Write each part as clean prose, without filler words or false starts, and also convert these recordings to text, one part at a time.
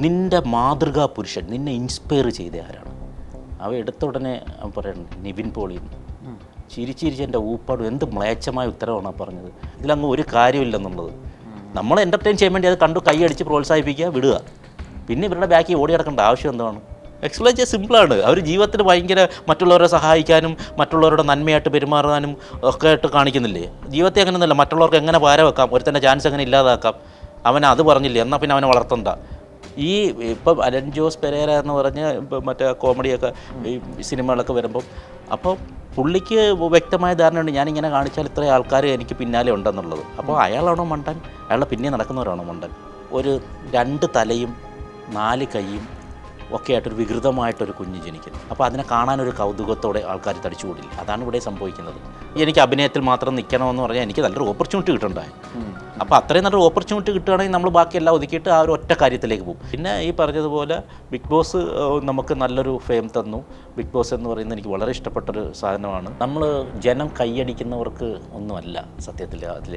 നിൻ്റെ മാതൃകാ പുരുഷൻ, നിന്നെ ഇൻസ്പയർ ചെയ്ത ആരാണ്? അവ എടുത്ത ഉടനെ അവൻ പറയണം നിവിൻ പോളി. ചിരിച്ചിരിച്ച് എൻ്റെ ഊപ്പാടും എന്ത് മ്ലേച്ഛമായ ഉത്തരവാണ് പറഞ്ഞത്. ഇതിലങ്ങ് ഒരു കാര്യമില്ലെന്നുള്ളത്. നമ്മൾ എൻ്റർടൈൻ ചെയ്യാൻ വേണ്ടി അത് കണ്ടു കൈയടിച്ച് പ്രോത്സാഹിപ്പിക്കുക, വിടുക. പിന്നെ ഇവരുടെ ബാക്കിൽ ഓടി നടക്കേണ്ട ആവശ്യം എന്താണ്? എക്സ്പ്ലെയിൻ ചെയ്യാൻ സിമ്പിളാണ്. അവർ ജീവിതത്തിൽ ഭയങ്കര മറ്റുള്ളവരെ സഹായിക്കാനും മറ്റുള്ളവരുടെ നന്മയായിട്ട് പെരുമാറാനും ഒക്കെ ആയിട്ട് കാണിക്കുന്നില്ലേ? ജീവിതത്തെ അങ്ങനെയൊന്നുമല്ല. മറ്റുള്ളവർക്ക് എങ്ങനെ പാര വെക്കാം, ഒരുത്തൻ്റെ ചാൻസ് എങ്ങനെ ഇല്ലാതാക്കാം, അവൻ അത് പറഞ്ഞില്ലേ, എന്നാൽ പിന്നെ അവനെ വളർത്തണ്ട. ഈ ഇപ്പം അലൻ ജോസ് പെരേര എന്ന് പറഞ്ഞ് മറ്റേ കോമഡിയൊക്കെ ഈ സിനിമകളൊക്കെ വരുമ്പം അപ്പോൾ പുള്ളിക്ക് വ്യക്തമായ ധാരണയുണ്ട് ഞാനിങ്ങനെ കാണിച്ചാൽ ഇത്രയും ആൾക്കാർ എനിക്ക് പിന്നാലെ ഉണ്ടെന്നുള്ളത്. അപ്പോൾ അയാളാണോ മണ്ടൻ? അയാളെ പിന്നെ നടക്കുന്നവരാണോ മണ്ടൻ? ഒരു 2 തലയും 4 കൈയും ഒക്കെ ആയിട്ടൊരു വികൃതമായിട്ടൊരു കുഞ്ഞ് ജനിക്കുന്നു. അപ്പോൾ അതിനെ കാണാനൊരു കൗതുകത്തോടെ ആൾക്കാർ തടിച്ചുകൂടില്ല. അതാണ് ഇവിടെ സംഭവിക്കുന്നത്. എനിക്ക് അഭിനയത്തിൽ മാത്രം നിൽക്കണമെന്ന് പറഞ്ഞാൽ എനിക്ക് നല്ലൊരു ഓപ്പർച്യൂണിറ്റി കിട്ടണ്ടായി. അപ്പോൾ അത്രയും നല്ലൊരു ഓപ്പർച്യൂണിറ്റി കിട്ടുകയാണെങ്കിൽ നമ്മൾ ബാക്കിയെല്ലാം ഒതുക്കിയിട്ട് ആ ഒരു ഒറ്റ കാര്യത്തിലേക്ക് പോകും. പിന്നെ ഈ പറഞ്ഞതുപോലെ ബിഗ് ബോസ് നമുക്ക് നല്ലൊരു ഫെയിം തന്നു. ബിഗ് ബോസ് എന്ന് പറയുന്നത് എനിക്ക് വളരെ ഇഷ്ടപ്പെട്ടൊരു സാധനമാണ്. നമ്മൾ ജനം കൈയടിക്കുന്നവർക്ക് ഒന്നുമല്ല സത്യത്തിൽ അതിൽ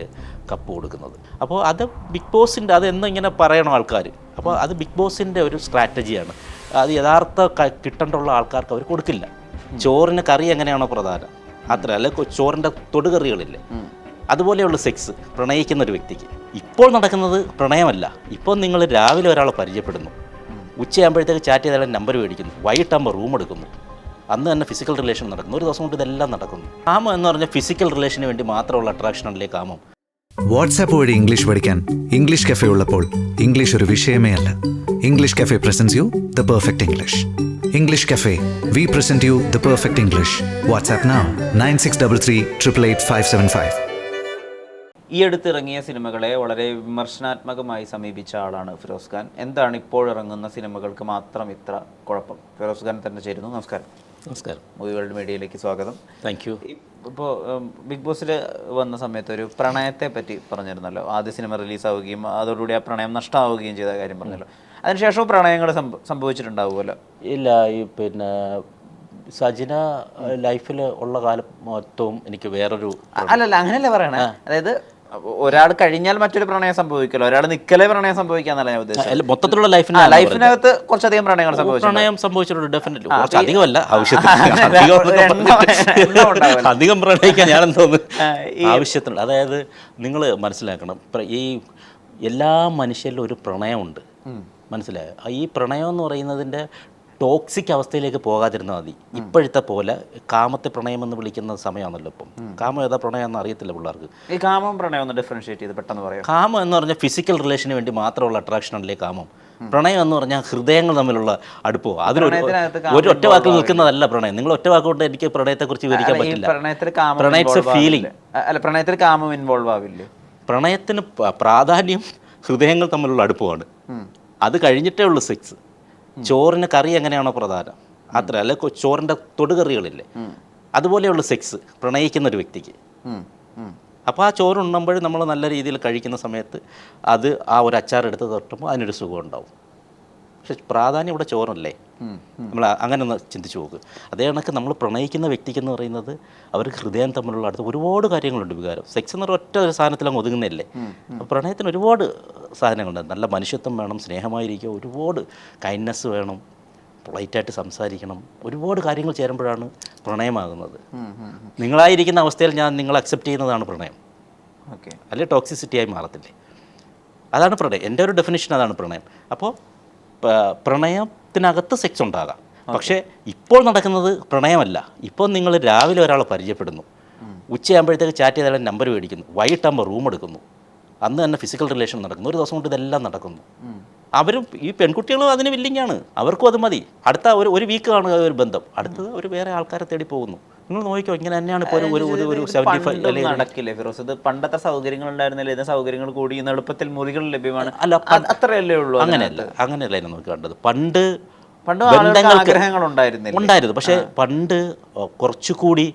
കപ്പ് കൊടുക്കുന്നത്. അപ്പോൾ അത് ബിഗ് ബോസിൻ്റെ അതെന്നും ഇങ്ങനെ പറയണം ആൾക്കാർ. അപ്പോൾ അത് ബിഗ് ബോസിൻ്റെ ഒരു സ്ട്രാറ്റജിയാണ്. അത് യഥാർത്ഥ കിട്ടേണ്ടുള്ള ആൾക്കാർക്ക് അവർ കൊടുക്കില്ല. ചോറിന് കറി എങ്ങനെയാണോ പ്രധാനം അത്ര, അല്ലെ ചോറിൻ്റെ തൊടുകറികളില്ലേ, അതുപോലെയുള്ള സെക്സ് പ്രണയിക്കുന്ന ഒരു വ്യക്തിക്ക് ഇപ്പോൾ നടക്കുന്നത് പ്രണയമല്ല. ഇപ്പോൾ നിങ്ങൾ രാവിലെ ഒരാളെ പരിചയപ്പെടുന്നു, ഉച്ചയാകുമ്പോഴത്തേക്ക് ചാറ്റ് ചെയ്താലും നമ്പർ മേടിക്കുന്നു, വൈകിട്ടാകുമ്പോൾ റൂം എടുക്കുന്നു, അന്ന് തന്നെ ഫിസിക്കൽ റിലേഷൻ നടക്കുന്നു. ഒരു ദിവസം കൊണ്ട് ഇതെല്ലാം നടക്കുന്നു. കാമം എന്ന് പറഞ്ഞാൽ ഫിസിക്കൽ റിലേഷന് വേണ്ടി മാത്രമുള്ള അട്രാക്ഷനല്ലേ കാമം. വാട്സാപ്പ് വഴി ഇംഗ്ലീഷ് പഠിക്കാൻ ഇംഗ്ലീഷ് കഫേ ഉള്ളപ്പോൾ ഇംഗ്ലീഷ് ഒരു വിഷയമേ അല്ല. English cafe presents you the perfect English. English cafe, we present you the perfect English. WhatsApp now 9633388575. ഈ അടുത്തിറങ്ങിയ സിനിമകളെ വളരെ വിമർശനാത്മകമായി സമീപിച്ച ആളാണ് ഫിറോസ് ഖാൻ. എന്താണ് ഇപ്പോഴിറങ്ങുന്ന സിനിമകൾക്ക് മാത്രം ഇത്ര കുഴപ്പം? ഫിറോസ് ഖാൻ തന്നെ ചേരുന്നു. നമസ്കാരം. നമസ്കാരം. മൂവി വേൾഡ് മീഡിയയിലേക്ക് സ്വാഗതം. Thank you. ഇപ്പോൾ ബിഗ് ബോസിൽ വന്ന സമയത്ത് ഒരു പ്രണയത്തെ പറ്റി പറഞ്ഞിരുന്നല്ലോ. ആദ്യ സിനിമ റിലീസാവുകയും അതോടുകൂടി ആ പ്രണയം നഷ്ടമാവുകയും ചെയ്ത കാര്യം പറഞ്ഞല്ലോ. അതിനുശേഷവും പ്രണയങ്ങൾ സംഭവിച്ചിട്ടുണ്ടാവുമല്ലോ. ഇല്ല, ഈ പിന്നെ സജിന ലൈഫിൽ ഉള്ള കാലം മൊത്തവും എനിക്ക് വേറൊരു അല്ലല്ല അങ്ങനെയല്ല പറയണേ. അതായത് ഒരാൾ കഴിഞ്ഞാൽ മറ്റൊരു പ്രണയം സംഭവിക്കല്ലോ, ഒരാൾ നിക്കലേ പ്രണയം സംഭവിക്കാന്നല്ല ഞാൻ ഉദ്ദേശിച്ചത്. മൊത്തത്തിലുള്ള ലൈഫിനകത്ത് കുറച്ചധികം പ്രണയങ്ങൾ സംഭവിച്ചിട്ടുണ്ട്. ഡെഫിനറ്റ്ലി കുറച്ച് അധികമല്ല, ആവശ്യത്തിന് അധികം പ്രണയിക്കാൻ ഞാൻ തോന്നുന്നു ആവശ്യത്തിനുള്ള. അതായത് നിങ്ങൾ മനസ്സിലാക്കണം, ഈ എല്ലാ മനുഷ്യരിലും ഒരു പ്രണയമുണ്ട്. മനസ്സിലായോ? ഈ പ്രണയം എന്ന് പറയുന്നതിൻ്റെ ടോക്സിക് അവസ്ഥയിലേക്ക് പോകാതിരുന്നാൽ മതി. ഇപ്പോഴത്തെ പോലെ കാമത്തെ പ്രണയം എന്ന് വിളിക്കുന്ന സമയമാണല്ലോ ഇപ്പം. കാമം ഏതാ പ്രണയം എന്ന് അറിയത്തില്ല പിള്ളേർക്ക്. ഈ കാമം പ്രണയം ഒന്ന് ഡിഫറൻഷിയേറ്റ് ചെയ്ത് പെട്ടെന്ന് പറയാം. കാമം എന്ന് പറഞ്ഞാൽ ഫിസിക്കൽ റിലേഷന് വേണ്ടി മാത്രമുള്ള അട്രാക്ഷനല്ലേ കാമം. പ്രണയം എന്ന് പറഞ്ഞാൽ ഹൃദയങ്ങൾ തമ്മിലുള്ള അടുപ്പമോ, അതിനൊരു ഒറ്റ വാക്കിൽ നിൽക്കുന്നതല്ല പ്രണയം. നിങ്ങൾ ഒറ്റ വാക്കുകൊണ്ട് എനിക്ക് പ്രണയത്തെക്കുറിച്ച് വിവരിക്കാൻ പറ്റില്ല. പ്രണയത്തിന് ഫീലിംഗ് അല്ല, പ്രണയത്തിൽ കാമം ഇൻവോൾവ് ആവില്ലേ? പ്രണയത്തിന് പ്രാധാന്യം ഹൃദയങ്ങൾ തമ്മിലുള്ള അടുപ്പമാണ്. അത് കഴിഞ്ഞിട്ടേ ഉള്ളൂ സെക്സ്. ചോറിന് കറി എങ്ങനെയാണോ പ്രധാനം അത്ര, അല്ലെ ചോറിൻ്റെ തൊടുകറികളില്ലേ, അതുപോലെയുള്ള സെക്സ് പ്രണയിക്കുന്ന ഒരു വ്യക്തിക്ക്. അപ്പോൾ ആ ചോറുണ്ണുമ്പോൾ നമ്മൾ നല്ല രീതിയിൽ കഴിക്കുന്ന സമയത്ത് അത് ആ ഒരു അച്ചാറെടുത്ത് തൊട്ടുമ്പോൾ അതിനൊരു സുഖം ഉണ്ടാവും. പക്ഷെ പ്രാധാന്യം ഇവിടെ ചോറല്ലേ. നമ്മൾ അങ്ങനെ ഒന്ന് ചിന്തിച്ച് പോകുക. അതേ കണക്ക് നമ്മൾ പ്രണയിക്കുന്ന വ്യക്തിക്കെന്ന് പറയുന്നത് അവർക്ക് ഹൃദയം തമ്മിലുള്ള അടുത്ത് ഒരുപാട് കാര്യങ്ങളുണ്ട്. വികാരം സെക്സ് എന്ന് പറഞ്ഞ ഒറ്റ ഒരു സാധനത്തിൽ അങ്ങ് ഒതുങ്ങുന്നില്ലേ. പ്രണയത്തിന് ഒരുപാട് സാധനങ്ങളുണ്ട്. നല്ല മനുഷ്യത്വം വേണം, സ്നേഹമായിരിക്കുക, ഒരുപാട് കൈൻഡ്നെസ് വേണം, പൊളൈറ്റായിട്ട് സംസാരിക്കണം, ഒരുപാട് കാര്യങ്ങൾ ചേരുമ്പോഴാണ് പ്രണയമാകുന്നത്. നിങ്ങളായിരിക്കുന്ന അവസ്ഥയിൽ ഞാൻ നിങ്ങളെ അക്സെപ്റ്റ് ചെയ്യുന്നതാണ് പ്രണയം. ഓക്കെ, അല്ലെങ്കിൽ ടോക്സിസിറ്റിയായി മാറത്തില്ലേ. അതാണ് പ്രണയം. എൻ്റെ ഒരു ഡെഫിനിഷൻ അതാണ് പ്രണയം. അപ്പോൾ പ്രണയത്തിനകത്ത് സെക്സ് ഉണ്ടാകാം, പക്ഷേ ഇപ്പോൾ നടക്കുന്നത് പ്രണയമല്ല. ഇപ്പോൾ നിങ്ങൾ രാവിലെ ഒരാളെ പരിചയപ്പെടുന്നു, ഉച്ചയാകുമ്പോഴത്തേക്ക് ചാറ്റ് ചെയ്താലും നമ്പർ മേടിക്കുന്നു, വൈകിട്ടാകുമ്പോൾ റൂം എടുക്കുന്നു, അന്ന് തന്നെ ഫിസിക്കൽ റിലേഷൻ നടക്കുന്നു. ഒരു ദിവസം കൊണ്ട് ഇതെല്ലാം നടക്കുന്നു. അവരും ഈ പെൺകുട്ടികളും അതിന് വില്ലിങ്ങാണ്. അവർക്കും അത് മതി. അടുത്ത ഒരു വീക്ക് കാണുക ഒരു ബന്ധം, അടുത്തത് ഒരു വേറെ ആൾക്കാരെ തേടി പോകുന്നു. നിങ്ങൾ നോക്കിക്കോ, ഇങ്ങനെ തന്നെയാണ് ഇപ്പോൾ ഒരു 75 നടക്കില്ലേ ഫിറോസ്? ഇത് പണ്ടത്തെ സൗകര്യങ്ങൾ ഉണ്ടായിരുന്നില്ല, ഇതിന് സൗകര്യങ്ങൾ കൂടി, ഇന്ന് എളുപ്പത്തിൽ മുറികൾ ലഭ്യമാണ്. അല്ല, അത്രയല്ലേ ഉള്ളൂ. അങ്ങനെയല്ല അതിനെ നോക്കി കണ്ടത്. പണ്ട് ആഗ്രഹങ്ങൾ ഉണ്ടായിരുന്നു, പക്ഷേ പണ്ട് കുറച്ചുകൂടി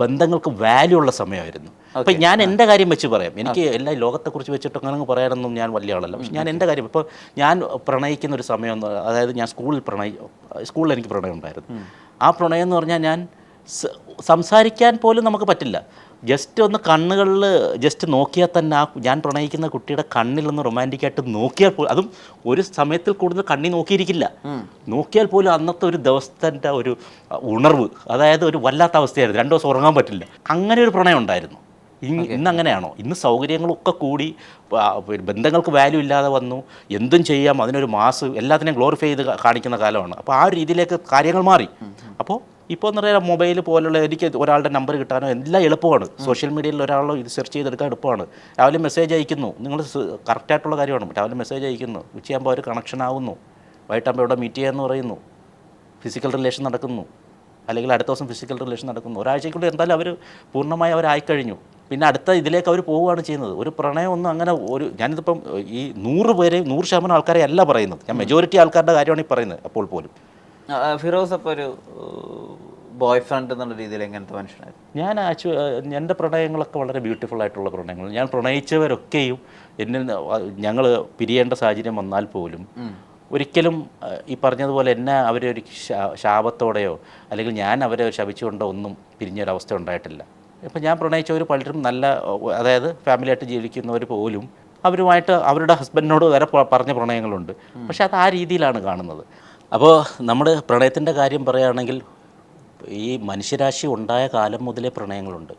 ബന്ധങ്ങൾക്ക് വാല്യൂ ഉള്ള സമയമായിരുന്നു. അപ്പം ഞാൻ എൻ്റെ കാര്യം വെച്ച് പറയാം. എനിക്ക് എല്ലാ ലോകത്തെക്കുറിച്ച് വെച്ചിട്ട് അങ്ങനെ പറയാനൊന്നും ഞാൻ വലിയ ആളല്ല. പക്ഷെ ഞാൻ എൻ്റെ കാര്യം ഇപ്പോൾ ഞാൻ പ്രണയിക്കുന്ന ഒരു സമയം, അതായത് ഞാൻ സ്കൂളിൽ എനിക്ക് പ്രണയം ഉണ്ടായിരുന്നു. ആ പ്രണയം എന്ന് പറഞ്ഞാൽ ഞാൻ സംസാരിക്കാൻ പോലും നമുക്ക് പറ്റില്ല. ജസ്റ്റ് ഒന്ന് കണ്ണുകളിൽ ജസ്റ്റ് നോക്കിയാൽ തന്നെ ഞാൻ പ്രണയിക്കുന്ന കുട്ടിയുടെ കണ്ണിൽ ഒന്ന് റൊമാൻറ്റിക്കായിട്ട് നോക്കിയാൽ പോലും, അതും ഒരു സമയത്തിൽ കൂടുതൽ കണ്ണി നോക്കിയിരിക്കില്ല, നോക്കിയാൽ പോലും അന്നത്തെ ഒരു ദിവസത്തിൻ്റെ ഒരു ഉണർവ്, അതായത് ഒരു വല്ലാത്ത അവസ്ഥയായിരുന്നു. 2 ദിവസം ഉറങ്ങാൻ പറ്റില്ല. അങ്ങനെ ഒരു പ്രണയം ഉണ്ടായിരുന്നു. ഇന്ന് അങ്ങനെയാണോ? ഇന്ന് സൗകര്യങ്ങളൊക്കെ കൂടി, ബന്ധങ്ങൾക്ക് വാല്യൂ ഇല്ലാതെ വന്നു, എന്തും ചെയ്യാം, അതിനൊരു മാസ്, എല്ലാത്തിനെയും ഗ്ലോറിഫൈ ചെയ്ത് കാണിക്കുന്ന കാലമാണ്. അപ്പോൾ ആ ഒരു രീതിയിലേക്ക് കാര്യങ്ങൾ മാറി. അപ്പോൾ ഇപ്പോൾ എന്ന് പറയുക മൊബൈൽ പോലുള്ള, എനിക്ക് ഒരാളുടെ നമ്പർ കിട്ടാനോ എല്ലാം എളുപ്പമാണ്. സോഷ്യൽ മീഡിയയിൽ ഒരാളോ ഇത് സെർച്ച് ചെയ്തെടുക്കാൻ എളുപ്പമാണ്. രാവിലെ മെസ്സേജ് അയക്കുന്നു, നിങ്ങൾ കറക്റ്റായിട്ടുള്ള കാര്യമാണ്. രാവിലെ മെസ്സേജ് അയക്കുന്നു, ഉച്ചയാകുമ്പോൾ അവർ കണക്ഷൻ ആവുന്നു, വൈകിട്ടാകുമ്പോൾ ഇവിടെ മീറ്റ് ചെയ്യാമെന്ന് പറയുന്നു, ഫിസിക്കൽ റിലേഷൻ നടക്കുന്നു, അല്ലെങ്കിൽ അടുത്ത ദിവസം ഫിസിക്കൽ റിലേഷൻ നടക്കുന്നു. ഒരാഴ്ചയ്ക്കുള്ളിൽ എന്തായാലും അവർ പൂർണ്ണമായി അവരായിക്കഴിഞ്ഞു. പിന്നെ അടുത്ത ഇതിലേക്ക് അവർ പോവുകയാണ് ചെയ്യുന്നത്. ഒരു പ്രണയമൊന്നും അങ്ങനെ ഞാനിതിപ്പം ഈ 100% ആൾക്കാരെ അല്ല പറയുന്നത്, ഞാൻ മെജോറിറ്റി ആൾക്കാരുടെ കാര്യമാണ് ഈ പറയുന്നത്. അപ്പോൾ പോലും ഫിറോസ് അപ്പോൾ ഒരു ബോയ് ഫ്രണ്ട് എന്നുള്ള രീതിയിൽ എങ്ങനത്തെ മനുഷ്യനായിരുന്നു? ഞാൻ എൻ്റെ പ്രണയങ്ങളൊക്കെ വളരെ ബ്യൂട്ടിഫുൾ ആയിട്ടുള്ള പ്രണയങ്ങൾ. ഞാൻ പ്രണയിച്ചവരൊക്കെയും ഞങ്ങൾ പിരിയേണ്ട സാഹചര്യം വന്നാൽ പോലും ഒരിക്കലും ഈ പറഞ്ഞതുപോലെ എന്നെ അവരൊരു ശാപത്തോടെയോ അല്ലെങ്കിൽ ഞാൻ അവരെ ശപിച്ചുകൊണ്ടോ ഒന്നും പിരിഞ്ഞൊരവസ്ഥ ഉണ്ടായിട്ടില്ല. ഇപ്പം ഞാൻ പ്രണയിച്ചവർ പലരും നല്ല, അതായത് ഫാമിലിയായിട്ട് ജീവിക്കുന്നവർ പോലും അവരുമായിട്ട് അവരുടെ ഹസ്ബൻഡിനോട് വരെ പറഞ്ഞ പ്രണയങ്ങളുണ്ട്. പക്ഷെ അത് ആ രീതിയിലാണ് കാണുന്നത്. അപ്പോൾ നമ്മുടെ പ്രണയത്തിൻ്റെ കാര്യം പറയുകയാണെങ്കിൽ ഈ മനുഷ്യരാശി ഉണ്ടായ കാലം മുതലേ പ്രണയങ്ങളുണ്ട്.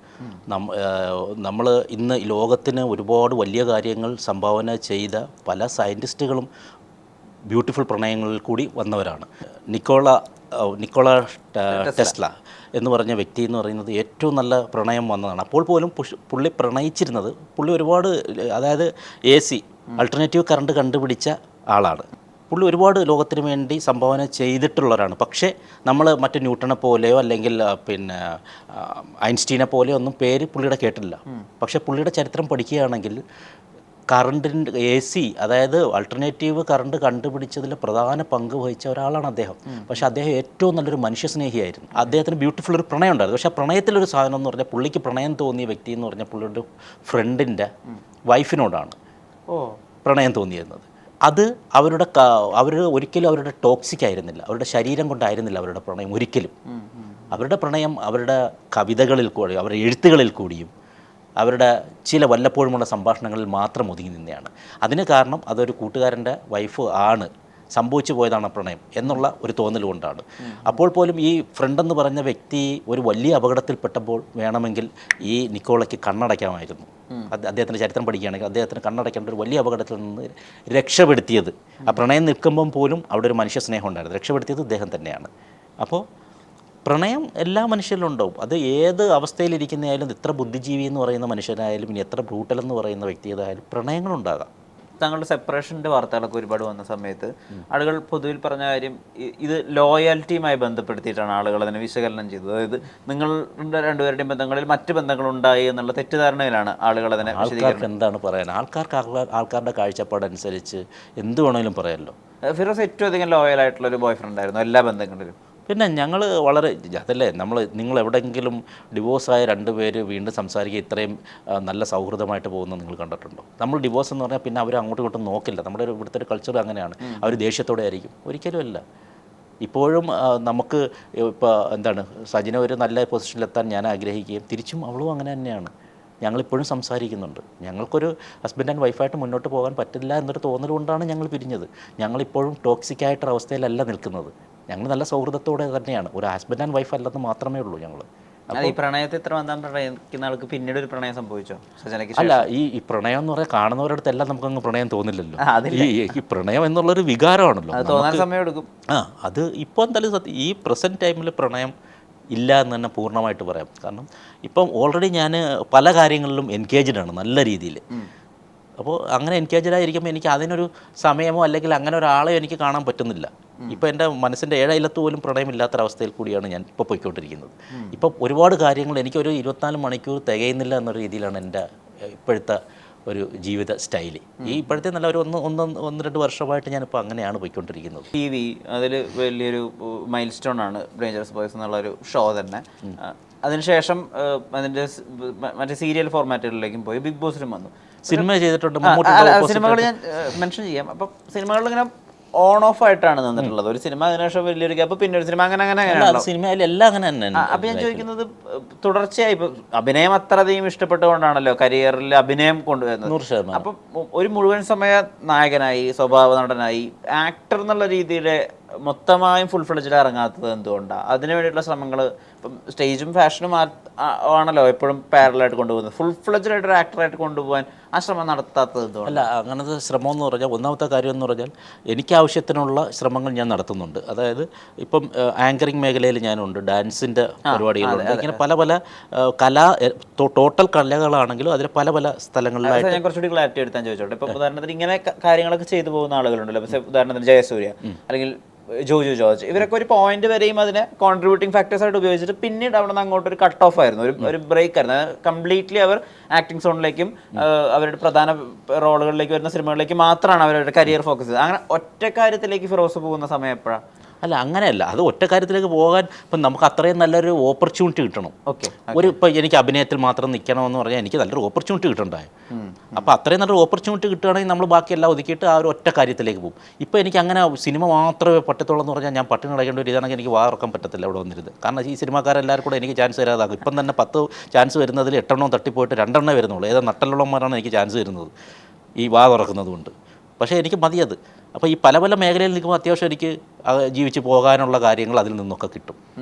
നമ്മൾ ഇന്ന് ലോകത്തിന് ഒരുപാട് വലിയ കാര്യങ്ങൾ സംഭാവന ചെയ്ത പല സയൻറ്റിസ്റ്റുകളും ബ്യൂട്ടിഫുൾ പ്രണയങ്ങളിൽ കൂടി വന്നവരാണ്. നിക്കോള ടെസ്ല എന്ന് പറഞ്ഞ വ്യക്തി എന്ന് പറയുന്നത് ഏറ്റവും നല്ല പ്രണയം വന്നതാണ്. അപ്പോൾ പോലും പുള്ളി പ്രണയിച്ചിരുന്നത്, പുള്ളി ഒരുപാട്, അതായത് AC ആൾട്ടർനേറ്റീവ് കറണ്ട് കണ്ടുപിടിച്ച ആളാണ്. പുള്ളി ഒരുപാട് ലോകത്തിന് വേണ്ടി സംഭാവന ചെയ്തിട്ടുള്ളവരാണ്. പക്ഷേ നമ്മൾ മറ്റ് ന്യൂട്ടനെ പോലെയോ അല്ലെങ്കിൽ പിന്നെ ഐൻസ്റ്റീനെ പോലെയോ ഒന്നും പേര് പുള്ളിയുടെ കേട്ടില്ല. പക്ഷേ പുള്ളിയുടെ ചരിത്രം പഠിക്കുകയാണെങ്കിൽ കറണ്ടിൻ്റെ AC, അതായത് ആൾട്ടർനേറ്റീവ് കറണ്ട് കണ്ടുപിടിച്ചതിൽ പ്രധാന പങ്ക് വഹിച്ച ഒരാളാണ് അദ്ദേഹം. പക്ഷേ അദ്ദേഹം ഏറ്റവും നല്ലൊരു മനുഷ്യസ്നേഹിയായിരുന്നു. അദ്ദേഹത്തിന് ബ്യൂട്ടിഫുൾ ഒരു പ്രണയം ഉണ്ടായിരുന്നു. പക്ഷേ പ്രണയത്തിലൊരു സാധനം എന്ന് പറഞ്ഞാൽ, പുള്ളിക്ക് പ്രണയം തോന്നിയ വ്യക്തി എന്ന് പറഞ്ഞാൽ പുള്ളിയുടെ ഫ്രണ്ടിൻ്റെ വൈഫിനോടാണ് പ്രണയം തോന്നിയിരുന്നത്. അത് അവർ ഒരിക്കലും അവരുടെ ടോക്സിക് ആയിരുന്നില്ല, അവരുടെ ശരീരം കൊണ്ടായിരുന്നില്ല അവരുടെ പ്രണയം ഒരിക്കലും. അവരുടെ പ്രണയം അവരുടെ കവിതകളിൽ കൂടി, അവരുടെ എഴുത്തുകളിൽ കൂടിയും അവരുടെ ചില വല്ലപ്പോഴുമുള്ള സംഭാഷണങ്ങളിൽ മാത്രം ഒതുങ്ങി നിന്നെയാണ്. അതിന് കാരണം അതൊരു കൂട്ടുകാരൻ്റെ വൈഫ് ആണ്, സംഭവിച്ചു പോയതാണ് പ്രണയം എന്നുള്ള ഒരു തോന്നൽ കൊണ്ടാണ്. അപ്പോൾ പോലും ഈ ഫ്രണ്ടെന്ന് പറഞ്ഞ വ്യക്തി ഒരു വലിയ അപകടത്തിൽപ്പെട്ടപ്പോൾ വേണമെങ്കിൽ ഈ നിക്കോളയ്ക്ക് കണ്ണടയ്ക്കാമായിരുന്നു. അദ്ദേഹത്തിൻ്റെ ചരിത്രം പഠിക്കുകയാണെങ്കിൽ അദ്ദേഹത്തിന് കണ്ണടയ്ക്കേണ്ട ഒരു വലിയ അപകടത്തിൽ നിന്ന് രക്ഷപ്പെടുത്തിയത്, ആ പ്രണയം നിൽക്കുമ്പം പോലും അവിടെ ഒരു മനുഷ്യ സ്നേഹം ഉണ്ടായിരുന്നു, രക്ഷപ്പെടുത്തിയത് ഇദ്ദേഹം തന്നെയാണ്. അപ്പോൾ പ്രണയം എല്ലാ മനുഷ്യരിലും ഉണ്ടാവും. അത് ഏത് അവസ്ഥയിലിരിക്കുന്നതായാലും, എത്ര ബുദ്ധിജീവി എന്ന് പറയുന്ന മനുഷ്യരായാലും ഇനി എത്ര ബ്രൂട്ടൽ എന്ന് പറയുന്ന വ്യക്തിയതായാലും പ്രണയങ്ങളുണ്ടാകാം. താങ്കളുടെ സെപ്പറേഷൻ്റെ വാർത്തകളൊക്കെ ഒരുപാട് വന്ന സമയത്ത് ആളുകൾ പൊതുവിൽ പറഞ്ഞ കാര്യം, ഇത് ലോയാലിറ്റിയുമായി ബന്ധപ്പെടുത്തിയിട്ടാണ് ആളുകൾ അതിനെ വിശകലനം ചെയ്തത്. അതായത് നിങ്ങളുടെ രണ്ടുപേരുടെയും ബന്ധങ്ങളിൽ മറ്റ് ബന്ധങ്ങളുണ്ടായി എന്നുള്ള തെറ്റിദ്ധാരണയിലാണ് ആളുകൾ അതിനെ. ആൾക്കാർക്ക് എന്താണ് പറയാൻ, ആൾക്കാരുടെ കാഴ്ചപ്പാടനുസരിച്ച് എന്ത് വേണമെങ്കിലും പറയാമല്ലോ. ഫിറോസ് ഏറ്റവും അധികം ലോയലായിട്ടുള്ളൊരു ബോയ് ഫ്രണ്ട് ആയിരുന്നു എല്ലാ ബന്ധങ്ങളിലും. പിന്നെ ഞങ്ങൾ വളരെ, അതല്ലേ നിങ്ങൾ എവിടെയെങ്കിലും ഡിവോഴ്സായ 2 പേര് വീണ്ടും സംസാരിക്കുക ഇത്രയും നല്ല സൗഹൃദമായിട്ട് പോകുന്നത് നിങ്ങൾ കണ്ടിട്ടുണ്ടോ? നമ്മൾ ഡിവോഴ്സ് എന്ന് പറഞ്ഞാൽ പിന്നെ അവർ അങ്ങോട്ടും ഇങ്ങോട്ടും നോക്കില്ല. നമ്മുടെ ഇവിടുത്തെ ഒരു കൾച്ചർ അങ്ങനെയാണ്. അവർ ദേഷ്യത്തോടെ ആയിരിക്കും. ഒരിക്കലുമല്ല. ഇപ്പോഴും നമുക്ക് ഇപ്പോൾ എന്താണ്, സജിന ഒരു നല്ല പൊസിഷനിലെത്താൻ ഞാൻ ആഗ്രഹിക്കുകയും തിരിച്ചും അവളും അങ്ങനെ തന്നെയാണ്. ഞങ്ങളിപ്പോഴും സംസാരിക്കുന്നുണ്ട്. ഞങ്ങൾക്കൊരു ഹസ്ബൻഡ് ആൻഡ് വൈഫായിട്ട് മുന്നോട്ട് പോകാൻ പറ്റില്ല എന്നൊരു തോന്നൽ കൊണ്ടാണ് ഞങ്ങൾ പിരിഞ്ഞത്. ഞങ്ങളിപ്പോഴും ടോക്സിക്കായിട്ടൊരു അവസ്ഥയിലല്ല നിൽക്കുന്നത്. ഞങ്ങൾ നല്ല സൗഹൃദത്തോടെ തന്നെയാണ്. ഒരു ഹസ്ബൻഡ് ആൻഡ് വൈഫ് അല്ലെന്ന് മാത്രമേ ഉള്ളൂ ഞങ്ങൾ. ഈ പ്രണയത്തെ ഇത്ര ബന്ധം പ്രണയിക്കുന്ന ആൾക്ക് പിന്നീട് ഒരു പ്രണയം സംഭവിച്ചോ? അല്ല, ഈ പ്രണയം എന്ന് പറയാൻ കാണുന്നവരുടെ എല്ലാം നമുക്കങ്ങ് പ്രണയം തോന്നില്ലല്ലോ. ഈ പ്രണയം എന്നുള്ളൊരു വികാരമാണല്ലോ, സമയം എടുക്കും. അത് ഇപ്പോൾ എന്തായാലും ഈ പ്രസൻറ്റ് ടൈമിൽ പ്രണയം ഇല്ല എന്ന് തന്നെ പൂർണ്ണമായിട്ട് പറയാം. കാരണം ഇപ്പം ഓൾറെഡി ഞാൻ പല കാര്യങ്ങളിലും എൻഗേജ്ഡ് ആണ് നല്ല രീതിയിൽ. അപ്പോൾ അങ്ങനെ എൻഗേജഡായിരിക്കുമ്പോൾ എനിക്ക് അതിനൊരു സമയമോ അല്ലെങ്കിൽ അങ്ങനെ ഒരാളെയോ എനിക്ക് കാണാൻ പറ്റുന്നില്ല. ഇപ്പോൾ എൻ്റെ മനസ്സിൻ്റെ 7 അയലത്ത് പോലും പ്രണയമില്ലാത്തൊരവസ്ഥയിൽ കൂടിയാണ് ഞാൻ ഇപ്പോൾ പോയിക്കൊണ്ടിരിക്കുന്നത്. ഇപ്പം ഒരുപാട് കാര്യങ്ങൾ എനിക്കൊരു 24 മണിക്കൂർ തികയുന്നില്ല എന്നൊരു രീതിയിലാണ് എൻ്റെ ഇപ്പോഴത്തെ ഒരു ജീവിത സ്റ്റൈല്. ഈ ഇപ്പോഴത്തെ നല്ല ഒരു 1-2 വർഷമായിട്ട് ഞാനിപ്പോൾ അങ്ങനെയാണ് പോയിക്കൊണ്ടിരിക്കുന്നത്. TV അതിൽ വലിയൊരു മൈൽ സ്റ്റോൺ ആണ് ഡേഞ്ചറസ് ബോയ്സ് എന്നുള്ളൊരു ഷോ തന്നെ. അതിനുശേഷം അതിൻ്റെ മറ്റേ സീരിയൽ ഫോർമാറ്റുകളിലേക്കും പോയി ബിഗ് ബോസിലും വന്നു. സിനിമ ചെയ്തിട്ടുണ്ട്, സിനിമകൾ ഞാൻ മെൻഷൻ ചെയ്യാം. അപ്പം സിനിമകളിൽ ഇങ്ങനെ ഓൺ ഓഫ് ആയിട്ടാണ് നിന്നിട്ടുള്ളത്. ഒരു സിനിമ അതിനുശേഷം വലിയൊരു ഗ്യാപ്പ്, പിന്നെ ഒരു സിനിമ, അങ്ങനെ അങ്ങനെ അല്ല, അങ്ങനെയാണല്ലോ. സിനിമയിൽ എല്ലാം അങ്ങനെ തന്നെ. അപ്പൊ ഞാൻ ചോദിക്കുന്നത്, തുടർച്ചയായി ഇപ്പൊ അഭിനയം അത്രയധികം ഇഷ്ടപ്പെട്ടുകൊണ്ടാണല്ലോ കരിയറിൽ അഭിനയം കൊണ്ടുവരുന്നത്. 100%. അപ്പം ഒരു മുഴുവൻ സമയ നായകനായി, സ്വഭാവ നടനായി, ആക്ടർ എന്നുള്ള രീതിയിൽ മൊത്തമായും ഫുൾ ഫ്ലെഡ്ജിൽ ഇറങ്ങാത്തത് എന്തുകൊണ്ടാണ്? അതിനു വേണ്ടിയിട്ടുള്ള ശ്രമങ്ങൾ ഇപ്പം സ്റ്റേജും ഫാഷനും ആണല്ലോ എപ്പോഴും പാരലായിട്ട് കൊണ്ടുപോകുന്നത്. ഫുൾ ഫ്ലെഡ്ജിലായിട്ട് ഒരു ആക്ടറായിട്ട് കൊണ്ടുപോകാൻ ആ ശ്രമം നടത്താത്തത് എന്തുകൊണ്ട്? അല്ല, അങ്ങനത്തെ ശ്രമം എന്ന് പറഞ്ഞാൽ, ഒന്നാമത്തെ കാര്യം എന്ന് പറഞ്ഞാൽ എനിക്ക് ആവശ്യത്തിനുള്ള ശ്രമങ്ങൾ ഞാൻ നടത്തുന്നുണ്ട്. അതായത് ഇപ്പം ആങ്കറിങ് മേഖലയിൽ ഞാനുണ്ട്, ഡാൻസിൻ്റെ പരിപാടികളുണ്ട്, ഇങ്ങനെ പല പല ടോട്ടൽ കലകളാണെങ്കിലും അതിൽ പല പല സ്ഥലങ്ങളിലായിട്ട്. ഞാൻ കുറച്ചുകൂടി ക്ലാരിറ്റി എടുത്താൻ ചോദിച്ചോട്ടെ. ഇപ്പം ഉദാഹരണത്തിന് ഇങ്ങനെ കാര്യങ്ങളൊക്കെ ചെയ്തു പോകുന്ന ആളുകളുണ്ടല്ലോ. ഉദാഹരണത്തിന് ജയസൂര്യ അല്ലെങ്കിൽ ജോജു ജോർജ്, ഇവരൊക്കെ ഒരു പോയിന്റ് വരെയും അതിനെ കോൺട്രിബ്യൂട്ടിംഗ് ഫാക്ടേഴ്സ് ആയിട്ട് ഉപയോഗിച്ചിട്ട് പിന്നീട് അവിടെ നിന്ന് അങ്ങോട്ട് ഒരു കട്ട് ഓഫ് ആയിരുന്നു, ഒരു ബ്രേക്ക് ആയിരുന്നു. കംപ്ലീറ്റ്ലി അവർ ആക്ടിംഗ് സോണിലേക്കും അവരുടെ പ്രധാന റോളുകളിലേക്ക് വരുന്ന സിനിമകളിലേക്ക് മാത്രമാണ് അവരുടെ കരിയർ ഫോക്കസ് ചെയ്തത്. അങ്ങനെ ഒറ്റ കാര്യത്തിലേക്ക് ഫിറോസ് പോകുന്ന സമയം എപ്പോഴാണ്? അല്ല, അങ്ങനെയല്ല. അത് ഒറ്റ കാര്യത്തിലേക്ക് പോകാൻ ഇപ്പം നമുക്ക് അത്രയും നല്ലൊരു ഓപ്പർച്യൂണിറ്റി കിട്ടണം. ഓക്കെ, ഇപ്പം എനിക്ക് അഭിനയത്തിൽ മാത്രം നിൽക്കണമെന്ന് പറഞ്ഞാൽ എനിക്ക് നല്ലൊരു ഓപ്പർച്യൂണിറ്റി കിട്ടണ്ടായി. അപ്പോൾ അത്രയും നല്ലൊരു ഓപ്പർച്യൂണിറ്റി കിട്ടുകയാണെങ്കിൽ നമ്മൾ ബാക്കിയെല്ലാം ഒതുക്കിയിട്ട് ആ ഒരു ഒറ്റ കാര്യത്തിലേക്ക് പോകും. ഇപ്പോൾ എനിക്ക് അങ്ങനെ സിനിമ മാത്രമേ പറ്റത്തുള്ളൂ എന്ന് പറഞ്ഞാൽ ഞാൻ പട്ടിണി കിടക്കേണ്ട ഒരു ഇതാണെങ്കിൽ എനിക്ക് വാർക്കാൻ പറ്റത്തില്ല ഇവിടെ വന്നിരുന്നത്. കാരണം ഈ സിനിമാക്കാരെല്ലാവരും കൂടെ എനിക്ക് ചാൻസ് തരാതാകും. ഇപ്പം തന്നെ 10 ചാൻസ് വരുന്നതിൽ 8 തട്ടിപ്പോയിട്ട് 2 വരുന്നുള്ളൂ. ഏതാ നട്ടലുള്ളമാരാണ് എനിക്ക് ചാൻസ് തരുന്നത് ഈ വാ തുറക്കുന്നത് കൊണ്ട്. പക്ഷേ എനിക്ക് മതിയത്. അപ്പോൾ ഈ പല പല മേഖലയിൽ നിൽക്കുമ്പോൾ അത്യാവശ്യം എനിക്ക് ജീവിച്ച് പോകാനുള്ള കാര്യങ്ങൾ അതിൽ നിന്നൊക്കെ കിട്ടും.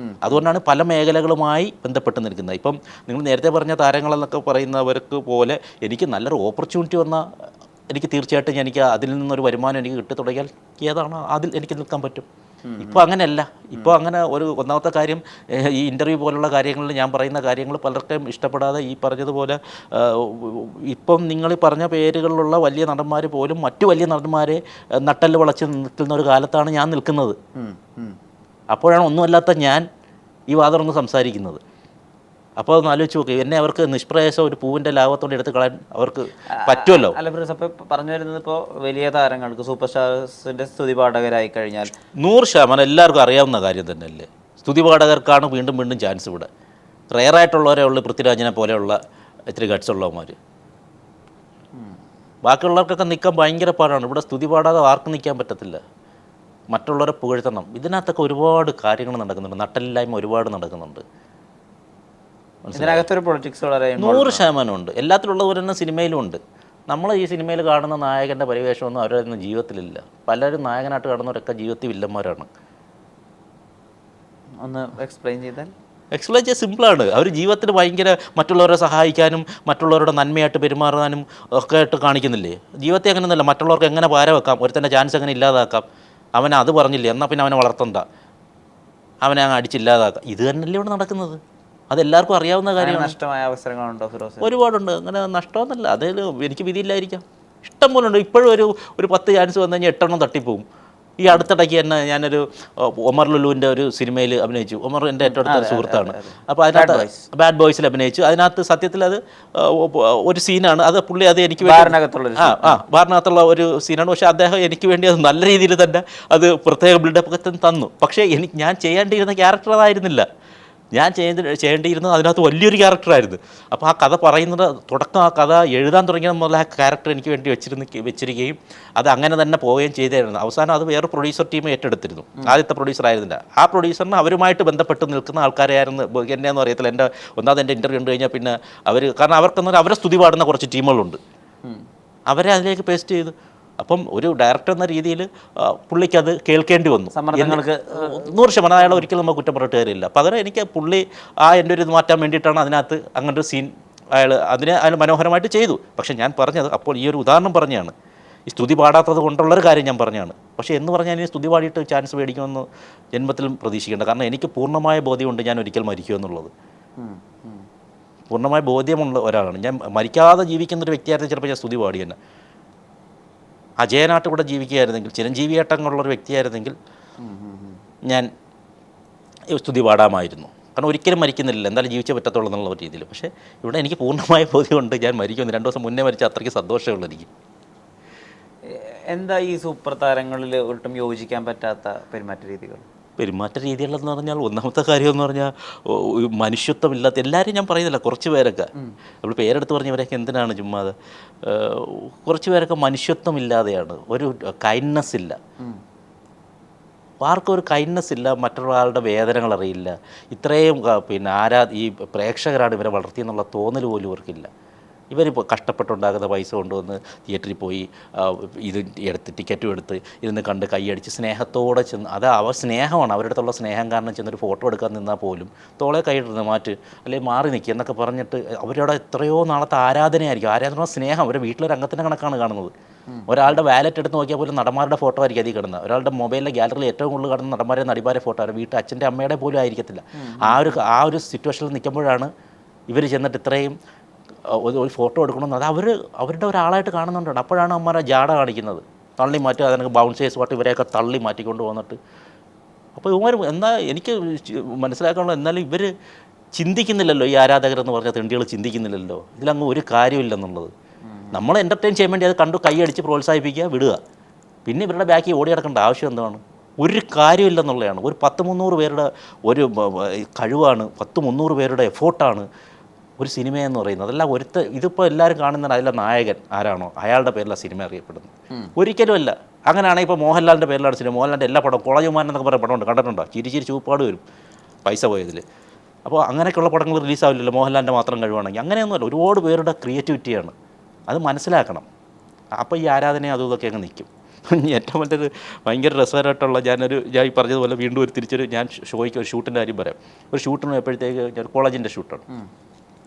അതുകൊണ്ടാണ് പല മേഖലകളുമായി ബന്ധപ്പെട്ട് നിൽക്കുന്നത്. ഇപ്പം നിങ്ങൾ നേരത്തെ പറഞ്ഞ താരങ്ങളെന്നൊക്കെ പറയുന്നവർക്ക് പോലെ എനിക്ക് നല്ലൊരു ഓപ്പർച്യൂണിറ്റി വന്നാൽ എനിക്ക് തീർച്ചയായിട്ടും എനിക്ക് അതിൽ നിന്നൊരു വരുമാനം എനിക്ക് കിട്ടി തുടങ്ങിയാൽ ഏതാണ് അതിൽ എനിക്ക് നിൽക്കാൻ പറ്റും. ഇപ്പോൾ അങ്ങനെയല്ല. ഇപ്പോൾ അങ്ങനെ ഒന്നാമത്തെ കാര്യം, ഈ ഇൻ്റർവ്യൂ പോലുള്ള കാര്യങ്ങളിൽ ഞാൻ പറയുന്ന കാര്യങ്ങൾ പലർക്കും ഇഷ്ടപ്പെടാതെ ഈ പറഞ്ഞതുപോലെ ഇപ്പം നിങ്ങൾ പറഞ്ഞ പേരുകളിലുള്ള വലിയ നടന്മാർ പോലും മറ്റു വലിയ നടന്മാരെ നട്ടല് വളച്ച് നിൽക്കുന്ന ഒരു കാലത്താണ് ഞാൻ നിൽക്കുന്നത്. അപ്പോഴാണ് ഒന്നുമല്ലാത്ത ഞാൻ ഈ വാദമൊന്ന് സംസാരിക്കുന്നത്. അപ്പോൾ ഒന്ന് ആലോചിച്ച് നോക്കി, എന്നെ അവർക്ക് നിഷ്പ്രയാസം ഒരു പൂവിൻ്റെ ലാഭത്തോടെ എടുത്ത് കളയാൻ അവർക്ക് പറ്റുമല്ലോ. അല്ല ഫിറോസ്, അപ്പോൾ പറഞ്ഞു വരുന്നത് ഇപ്പോൾ വലിയ താരങ്ങൾക്ക് സൂപ്പർ സ്റ്റാർസിൻ്റെ സ്തുതിപാഠകരായി കഴിഞ്ഞാൽ 100% എല്ലാവർക്കും അറിയാവുന്ന കാര്യം തന്നെയല്ലേ, സ്തുതിപാഠകർക്കാണ് വീണ്ടും വീണ്ടും ചാൻസ്. ഇവിടെ റെയറായിട്ടുള്ളവരെ ഉള്ളു, പൃഥ്വിരാജിനെ പോലെയുള്ള ഇത്തിരി ഗട്സ് ഉള്ളവന്മാർ. ബാക്കിയുള്ളവർക്കൊക്കെ നിൽക്കാൻ ഭയങ്കര പാടാണ്. ഇവിടെ സ്തുതി പാടാതെ ആർക്കും നിൽക്കാൻ പറ്റത്തില്ല. മറ്റുള്ളവരെ പുകഴ്ത്തണം. ഇതിനകത്തൊക്കെ ഒരുപാട് കാര്യങ്ങൾ നടക്കുന്നുണ്ട്, നട്ടലില്ലായ്മ ഒരുപാട് നടക്കുന്നുണ്ട്. ഇതിനകത്തൊരു പൊളിറ്റിക്സ് വളരെ 100% ഉണ്ട്. എല്ലാത്തിലുള്ളവർ തന്നെ സിനിമയിലും ഉണ്ട്. നമ്മൾ ഈ സിനിമയിൽ കാണുന്ന നായകൻ്റെ പരിവേഷമൊന്നും അവരൊന്നും ജീവിതത്തിലില്ല. പലരും നായകനായിട്ട് കാണുന്നവരൊക്കെ ജീവിതത്തിൽ വില്ലന്മാരാണ്. ഒന്ന് എക്സ്പ്ലെയിൻ ചെയ്താൽ? എക്സ്പ്ലെയിൻ ചെയ്യാൻ സിമ്പിളാണ്. അവർ ജീവിതത്തിൽ ഭയങ്കര മറ്റുള്ളവരെ സഹായിക്കാനും മറ്റുള്ളവരുടെ നന്മയായിട്ട് പെരുമാറാനും ഒക്കെ ആയിട്ട് കാണിക്കുന്നില്ലേ. ജീവിതത്തെ അങ്ങനെയൊന്നുമല്ല, മറ്റുള്ളവർക്ക് എങ്ങനെ പാര വെക്കാം, ഒരുത്തൻ്റെ ചാൻസ് എങ്ങനെ ഇല്ലാതാക്കാം, അവനെ അത് പറഞ്ഞില്ലേ എന്നാൽ പിന്നെ അവനെ വളർത്തണ്ട, അവനെ അങ്ങ് അടിച്ചില്ലാതാക്കാം. ഇത് തന്നെയല്ലേ ഇവിടെ നടക്കുന്നത്. അതെല്ലാവർക്കും അറിയാവുന്ന കാര്യമാണ്. നഷ്ടമായ അവസരങ്ങളുണ്ടോ ഫിറോസ്? ഒരുപാടുണ്ട്. അങ്ങനെ നഷ്ടമൊന്നുമല്ല, അതിൽ എനിക്ക് വിധിയില്ലായിരിക്കാം, ഇഷ്ടം പോലെ ഉണ്ട്. ഇപ്പോഴും ഒരു 10 ചാൻസ് വന്നു കഴിഞ്ഞാൽ 8 തട്ടിപ്പോവും. ഈ അടുത്തിടയ്ക്ക് തന്നെ ഞാനൊരു ഒമർ ലുലുവിൻ്റെ ഒരു സിനിമയിൽ അഭിനയിച്ചു. ഒമർ എൻ്റെ ഏറ്റവും അടുത്ത സുഹൃത്താണ്. അപ്പോൾ അതിനകത്ത് ബാഡ് ബോയ്സിൽ അഭിനയിച്ചു. അതിനകത്ത് സത്യത്തിൽ അത് ഒരു സീനാണ്. അത് പുള്ളി അത് എനിക്ക് ബാറിനകത്തുള്ള ഒരു സീനാണ്. പക്ഷേ അദ്ദേഹം എനിക്ക് വേണ്ടി അത് നല്ല രീതിയിൽ തന്നെ അത് പ്രത്യേക ബിൽഡപ്പ് ഒക്കെ തന്നു. പക്ഷേ ഞാൻ ചെയ്യേണ്ടിയിരുന്ന ക്യാരക്ടർ അതായിരുന്നില്ല. ഞാൻ ചെയ്യേണ്ടിയിരുന്നത് അതിനകത്ത് വലിയൊരു ക്യാരക്ടറായിരുന്നു. അപ്പോൾ ആ കഥ പറയുന്നത് തുടക്കം, ആ കഥ എഴുതാൻ തുടങ്ങിയത് മുതൽ ആ ക്യാരക്ടർ എനിക്ക് വേണ്ടി വെച്ചിരിക്കുകയും അത് അങ്ങനെ തന്നെ പോവുകയും ചെയ്തായിരുന്നു. അവസാനം അത് വേറെ പ്രൊഡ്യൂസർ ടീം ഏറ്റെടുത്തിരുന്നു. ആദ്യത്തെ പ്രൊഡ്യൂസർ ആയിരുന്നില്ല. ആ പ്രൊഡ്യൂസറിന് അവരുമായിട്ട് ബന്ധപ്പെട്ട് നിൽക്കുന്ന ആൾക്കാരായിരുന്നു. എന്നെയൊന്നും അറിയത്തില്ല. ഒന്നാമത് എൻ്റെ ഇൻ്റർവ്യൂ ഉണ്ട് കഴിഞ്ഞാൽ പിന്നെ കാരണം അവർക്കെന്ന് അവരെ സ്തുതി പാടുന്ന കുറച്ച് ടീമുകളുണ്ട്, അവരെ അതിലേക്ക് പേസ്റ്റ് ചെയ്തു. അപ്പം ഒരു ഡയറക്ടർ എന്ന രീതിയിൽ പുള്ളിക്കത് കേൾക്കേണ്ടി വന്നു. 100% അയാൾ ഒരിക്കലും നമ്മൾ കുറ്റപ്പെട്ടിട്ട് കാര്യമില്ല. പകരം എനിക്ക് പുള്ളി എൻ്റെ ഒരു ഇത് മാറ്റാൻ വേണ്ടിയിട്ടാണ് അതിനകത്ത് അങ്ങനൊരു സീൻ അയാൾ മനോഹരമായിട്ട് ചെയ്തു. പക്ഷേ ഞാൻ പറഞ്ഞത് അപ്പോൾ ഈ ഒരു ഉദാഹരണം പറഞ്ഞാണ്, ഈ സ്തുതി പാടാത്തത് കൊണ്ടുള്ളൊരു കാര്യം ഞാൻ പറഞ്ഞാണ്. പക്ഷേ എന്ന് പറഞ്ഞാൽ ഇനി സ്തുതി പാടിയിട്ട് ചാൻസ് മേടിക്കുമെന്ന് ജന്മത്തിലും പ്രതീക്ഷിക്കേണ്ട. കാരണം എനിക്ക് പൂർണ്ണമായ ബോധ്യമുണ്ട് ഞാൻ ഒരിക്കൽ മരിക്കുമെന്നുള്ളത്. പൂർണ്ണമായ ബോധ്യമുള്ള ഒരാളാണ് ഞാൻ. മരിക്കാതെ ജീവിക്കുന്നൊരു വ്യക്തിയായിരുന്നു ചിലപ്പോൾ ഞാൻ സ്തുതി പാടി തന്നെ. അജയനായിട്ട് കൂടെ ജീവിക്കുകയായിരുന്നെങ്കിൽ, ചിരഞ്ജീവിയായിട്ടങ്ങുള്ളൊരു വ്യക്തിയായിരുന്നെങ്കിൽ ഞാൻ സ്തുതി പാടാമായിരുന്നു. കാരണം ഒരിക്കലും മരിക്കുന്നില്ല, എന്തായാലും ജീവിച്ചേ പറ്റത്തുള്ളൂ എന്നുള്ള രീതിയിൽ. പക്ഷേ ഇവിടെ എനിക്ക് പൂർണ്ണമായ ബോധ്യമുണ്ട് ഞാൻ മരിക്കുന്നു. 2 ദിവസം മുന്നേ മരിച്ച അത്രയ്ക്ക് സന്തോഷമുള്ളൂ എനിക്ക്. എന്താ ഈ സൂപ്പർ താരങ്ങളിൽ ഒട്ടും യോജിക്കാൻ പറ്റാത്ത പെരുമാറ്റ രീതികളെന്ന് പറഞ്ഞാൽ, ഒന്നാമത്തെ കാര്യം എന്ന് പറഞ്ഞാൽ മനുഷ്യത്വമില്ലാത്ത എല്ലാവരും ഞാൻ പറയുന്നില്ല, കുറച്ച് പേരൊക്കെ നമ്മൾ പേരെടുത്ത് പറഞ്ഞവരൊക്കെ എന്തിനാണ് ചുമ്മാതെ. കുറച്ച് പേരൊക്കെ മനുഷ്യത്വമില്ലാതെയാണ്, ഒരു കൈൻഡ്നെസ് ഇല്ല. ആർക്കും ഒരു കൈൻഡ്നെസ് ഇല്ല, മറ്റൊരാളുടെ വേദനകൾ അറിയില്ല. ഇത്രയും പിന്നെ ഈ പ്രേക്ഷകരാണ് ഇവരെ വളർത്തിയെന്നുള്ള തോന്നൽ പോലും ഇവർക്കില്ല. ഇവരിപ്പോൾ കഷ്ടപ്പെട്ടുണ്ടാകുന്ന പൈസ കൊണ്ടുവന്ന് തിയേറ്ററിൽ പോയി ഇത് എടുത്ത് ടിക്കറ്റും എടുത്ത് ഇരുന്ന് കണ്ട് കൈയടിച്ച് സ്നേഹത്തോടെ ചെന്ന്, അത് അവർ സ്നേഹമാണ്, അവരുടെ അടുത്തുള്ള സ്നേഹം കാരണം ചെന്നൊരു ഫോട്ടോ എടുക്കാൻ നിന്നാൽ പോലും തോളെ കൈയിടുന്നത് മാറ്റ് അല്ലെങ്കിൽ മാറി നിൽക്കുക എന്നൊക്കെ പറഞ്ഞിട്ട് അവരുടെ എത്രയോ നാളത്തെ ആരാധനയായിരിക്കും. ആരാധന സ്നേഹം അവരുടെ വീട്ടിലൊരു അംഗത്തിൻ്റെ കണക്കാണ് കാണുന്നത്. ഒരാളുടെ വാലറ്റ് എടുത്ത് നോക്കിയാൽ പോലും നടന്മാരുടെ ഫോട്ടോ ആയിരിക്കും അതിൽ കിടന്നത്. ഒരാളുടെ മൊബൈലിലെ ഗാലറിയിൽ ഏറ്റവും കൂടുതൽ കിടന്ന നടന്മാരെ നടിമാരെ ഫോട്ടോ അവരുടെ വീട്ടിൽ അച്ഛൻ്റെ അമ്മയുടെ പോലും ആയിരിക്കത്തില്ല. ആ ഒരു സിറ്റുവേഷനിൽ നിൽക്കുമ്പോഴാണ് ഇവർ ചെന്നിട്ട് ഇത്രയും ഒരു ഫോട്ടോ എടുക്കണമെന്ന് അത് അവരുടെ ഒരാളായിട്ട് കാണുന്നുണ്ട്. അപ്പോഴാണ് അമ്മമാരെ ജാട കാണിക്കുന്നത്, തള്ളി മാറ്റി അതിനൊക്കെ ബൗൺസേഴ്സ് പാട്ട് ഇവരെയൊക്കെ തള്ളി മാറ്റിക്കൊണ്ട് വന്നിട്ട്. അപ്പോൾ ഇവർ എന്നാൽ എനിക്ക് മനസ്സിലാക്കാനുള്ളത്, എന്നാലും ഇവർ ചിന്തിക്കുന്നില്ലല്ലോ, ഈ ആരാധകരെന്ന് പറഞ്ഞ തെണ്ടികൾ ചിന്തിക്കുന്നില്ലല്ലോ ഇതിലങ്ങ് ഒരു കാര്യമില്ലെന്നുള്ളത്. നമ്മൾ എൻ്റർടൈൻ ചെയ്യാൻ വേണ്ടി അത് കണ്ടു കൈയടിച്ച് പ്രോത്സാഹിപ്പിക്കുക, വിടുക. പിന്നെ ഇവരുടെ ബാക്കി ഓടി നടക്കേണ്ട ആവശ്യം എന്താണ്? ഒരു കാര്യമില്ലെന്നുള്ളതാണ്. ഒരു 10-300 പേരുടെ ഒരു കഴിവാണ്, 10-300 പേരുടെ എഫോർട്ടാണ് ഒരു സിനിമയെന്ന് പറയുന്നത്. അതല്ല ഇതിപ്പോൾ എല്ലാവരും കാണുന്നത് അതിലെ നായകൻ ആരാണോ അയാളുടെ പേരിലാണ് സിനിമ അറിയപ്പെടുന്നത്. ഒരിക്കലും അല്ല. അങ്ങനെയാണെങ്കിൽ ഇപ്പോൾ മോഹൻലാലിൻ്റെ പേരിലാണ് സിനിമ. മോഹൻലാലിൻ്റെ എല്ലാ പടവും കോളേജുമാരൻ എന്നൊക്കെ പറയുന്ന പടമുണ്ട്, കണ്ടിട്ടുണ്ടോ? ചിരി ചൂപ്പാട് വരും പൈസ പോയതിൽ. അപ്പോൾ അങ്ങനെയൊക്കെയുള്ള പടങ്ങൾ റിലീസാവില്ലല്ലോ മോഹൻലാലിൻ്റെ മാത്രം കഴിവാണെങ്കിൽ. അങ്ങനെയൊന്നുമല്ല, ഒരുപാട് പേരുടെ ക്രിയേറ്റിവിറ്റിയാണ്, അത് മനസ്സിലാക്കണം. അപ്പോൾ ഈ ആരാധനയും അതും ഇതൊക്കെ അങ്ങ് നിൽക്കും. ഏറ്റവും വലിയൊരു ഭയങ്കര രസകരമായിട്ടുള്ള ഞാൻ ഈ പറഞ്ഞതുപോലെ വീണ്ടും ഞാൻ ഷോയ്ക്ക് ഒരു ഷൂട്ടിൻ്റെ കാര്യം പറയാം. ഒരു ഷൂട്ടിന് പോയപ്പോഴത്തേക്ക് ഞാൻ കോളേജിൻ്റെ ഷൂട്ടാണ്.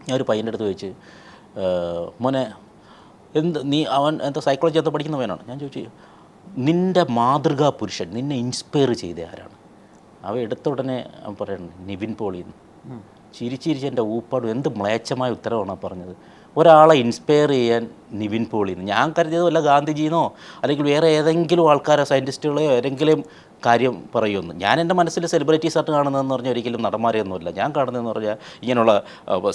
ഞാൻ ഒരു പയ്യൻ്റെ അടുത്ത് ചോദിച്ച്, മോനെ അവൻ എന്താ സൈക്കോളജി എന്താ പഠിക്കുന്ന പയ്യനാണ്. ഞാൻ ചോദിച്ചു, നിൻ്റെ മാതൃകാ പുരുഷൻ, നിന്നെ ഇൻസ്പയർ ചെയ്ത ആരാണ്? അവ എടുത്ത ഉടനെ അവൻ പറയണം നിവിൻ പോളിന്ന്. ചിരിച്ചിരിച്ച് എൻ്റെ ഊപ്പാടും എന്ത് മ്ലേച്ഛമായ ഉത്തരവാണ് പറഞ്ഞത്. ഒരാളെ ഇൻസ്പയർ ചെയ്യാൻ നിവിൻ പോളിന്ന്. ഞാൻ കരുതിയത് വല്ല ഗാന്ധിജിന്നോ അല്ലെങ്കിൽ വേറെ ഏതെങ്കിലും ആൾക്കാരോ സയൻറ്റിസ്റ്റുകളെയോ ഏതെങ്കിലും കാര്യം പറയുമെന്ന്. ഞാൻ എൻ്റെ മനസ്സിൽ സെലിബ്രിറ്റീസായിട്ട് കാണുന്നതെന്ന് പറഞ്ഞാൽ ഒരിക്കലും നടന്മാരെയൊന്നുമില്ല. ഞാൻ കാണുന്നതെന്ന് പറഞ്ഞാൽ ഇങ്ങനെയുള്ള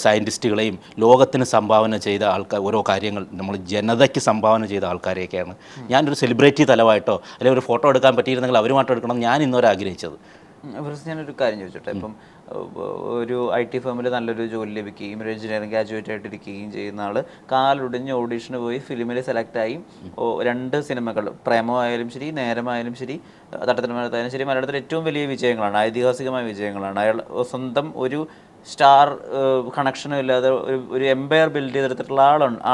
സയൻറ്റിസ്റ്റുകളെയും ലോകത്തിന് സംഭാവന ചെയ്ത ആൾക്കാർ, ഓരോ കാര്യങ്ങൾ നമ്മൾ ജനതയ്ക്ക് സംഭാവന ചെയ്ത ആൾക്കാരെയൊക്കെയാണ് ഞാനൊരു സെലിബ്രിറ്റി തലമായിട്ടോ അല്ലെങ്കിൽ ഒരു ഫോട്ടോ എടുക്കാൻ പറ്റിയിരുന്നെങ്കിൽ അവരുമായിട്ട് എടുക്കണം ഞാൻ ഇന്നുവരെ ആഗ്രഹിച്ചത്. ഞാനൊരു കാര്യം ചോദിച്ചോട്ടെ, ഇപ്പം ഒരു IT ഫേമിൽ നല്ലൊരു ജോലി ലഭിക്കുകയും ഒരു എഞ്ചിനീയറിംഗ് ഗ്രാജുവേറ്റ് ആയിട്ടിരിക്കുകയും ചെയ്യുന്ന ആൾ കാലൊടിഞ്ഞ് ഓഡീഷന് പോയി ഫിലിമിൽ സെലക്റ്റായി 2 സിനിമകൾ, പ്രേമമായാലും ശരി നേരമായാലും ശരി തട്ടത്തിനുമായാലും ശരി മലയാളത്തിലെ ഏറ്റവും വലിയ വിജയങ്ങളാണ്, ഐതിഹാസികമായ വിജയങ്ങളാണ്. അയാൾ സ്വന്തം ഒരു സ്റ്റാർ കണക്ഷനും ഇല്ലാതെ ഒരു എംപയർ ബിൽഡ് ചെയ്തെടുത്തിട്ടുള്ള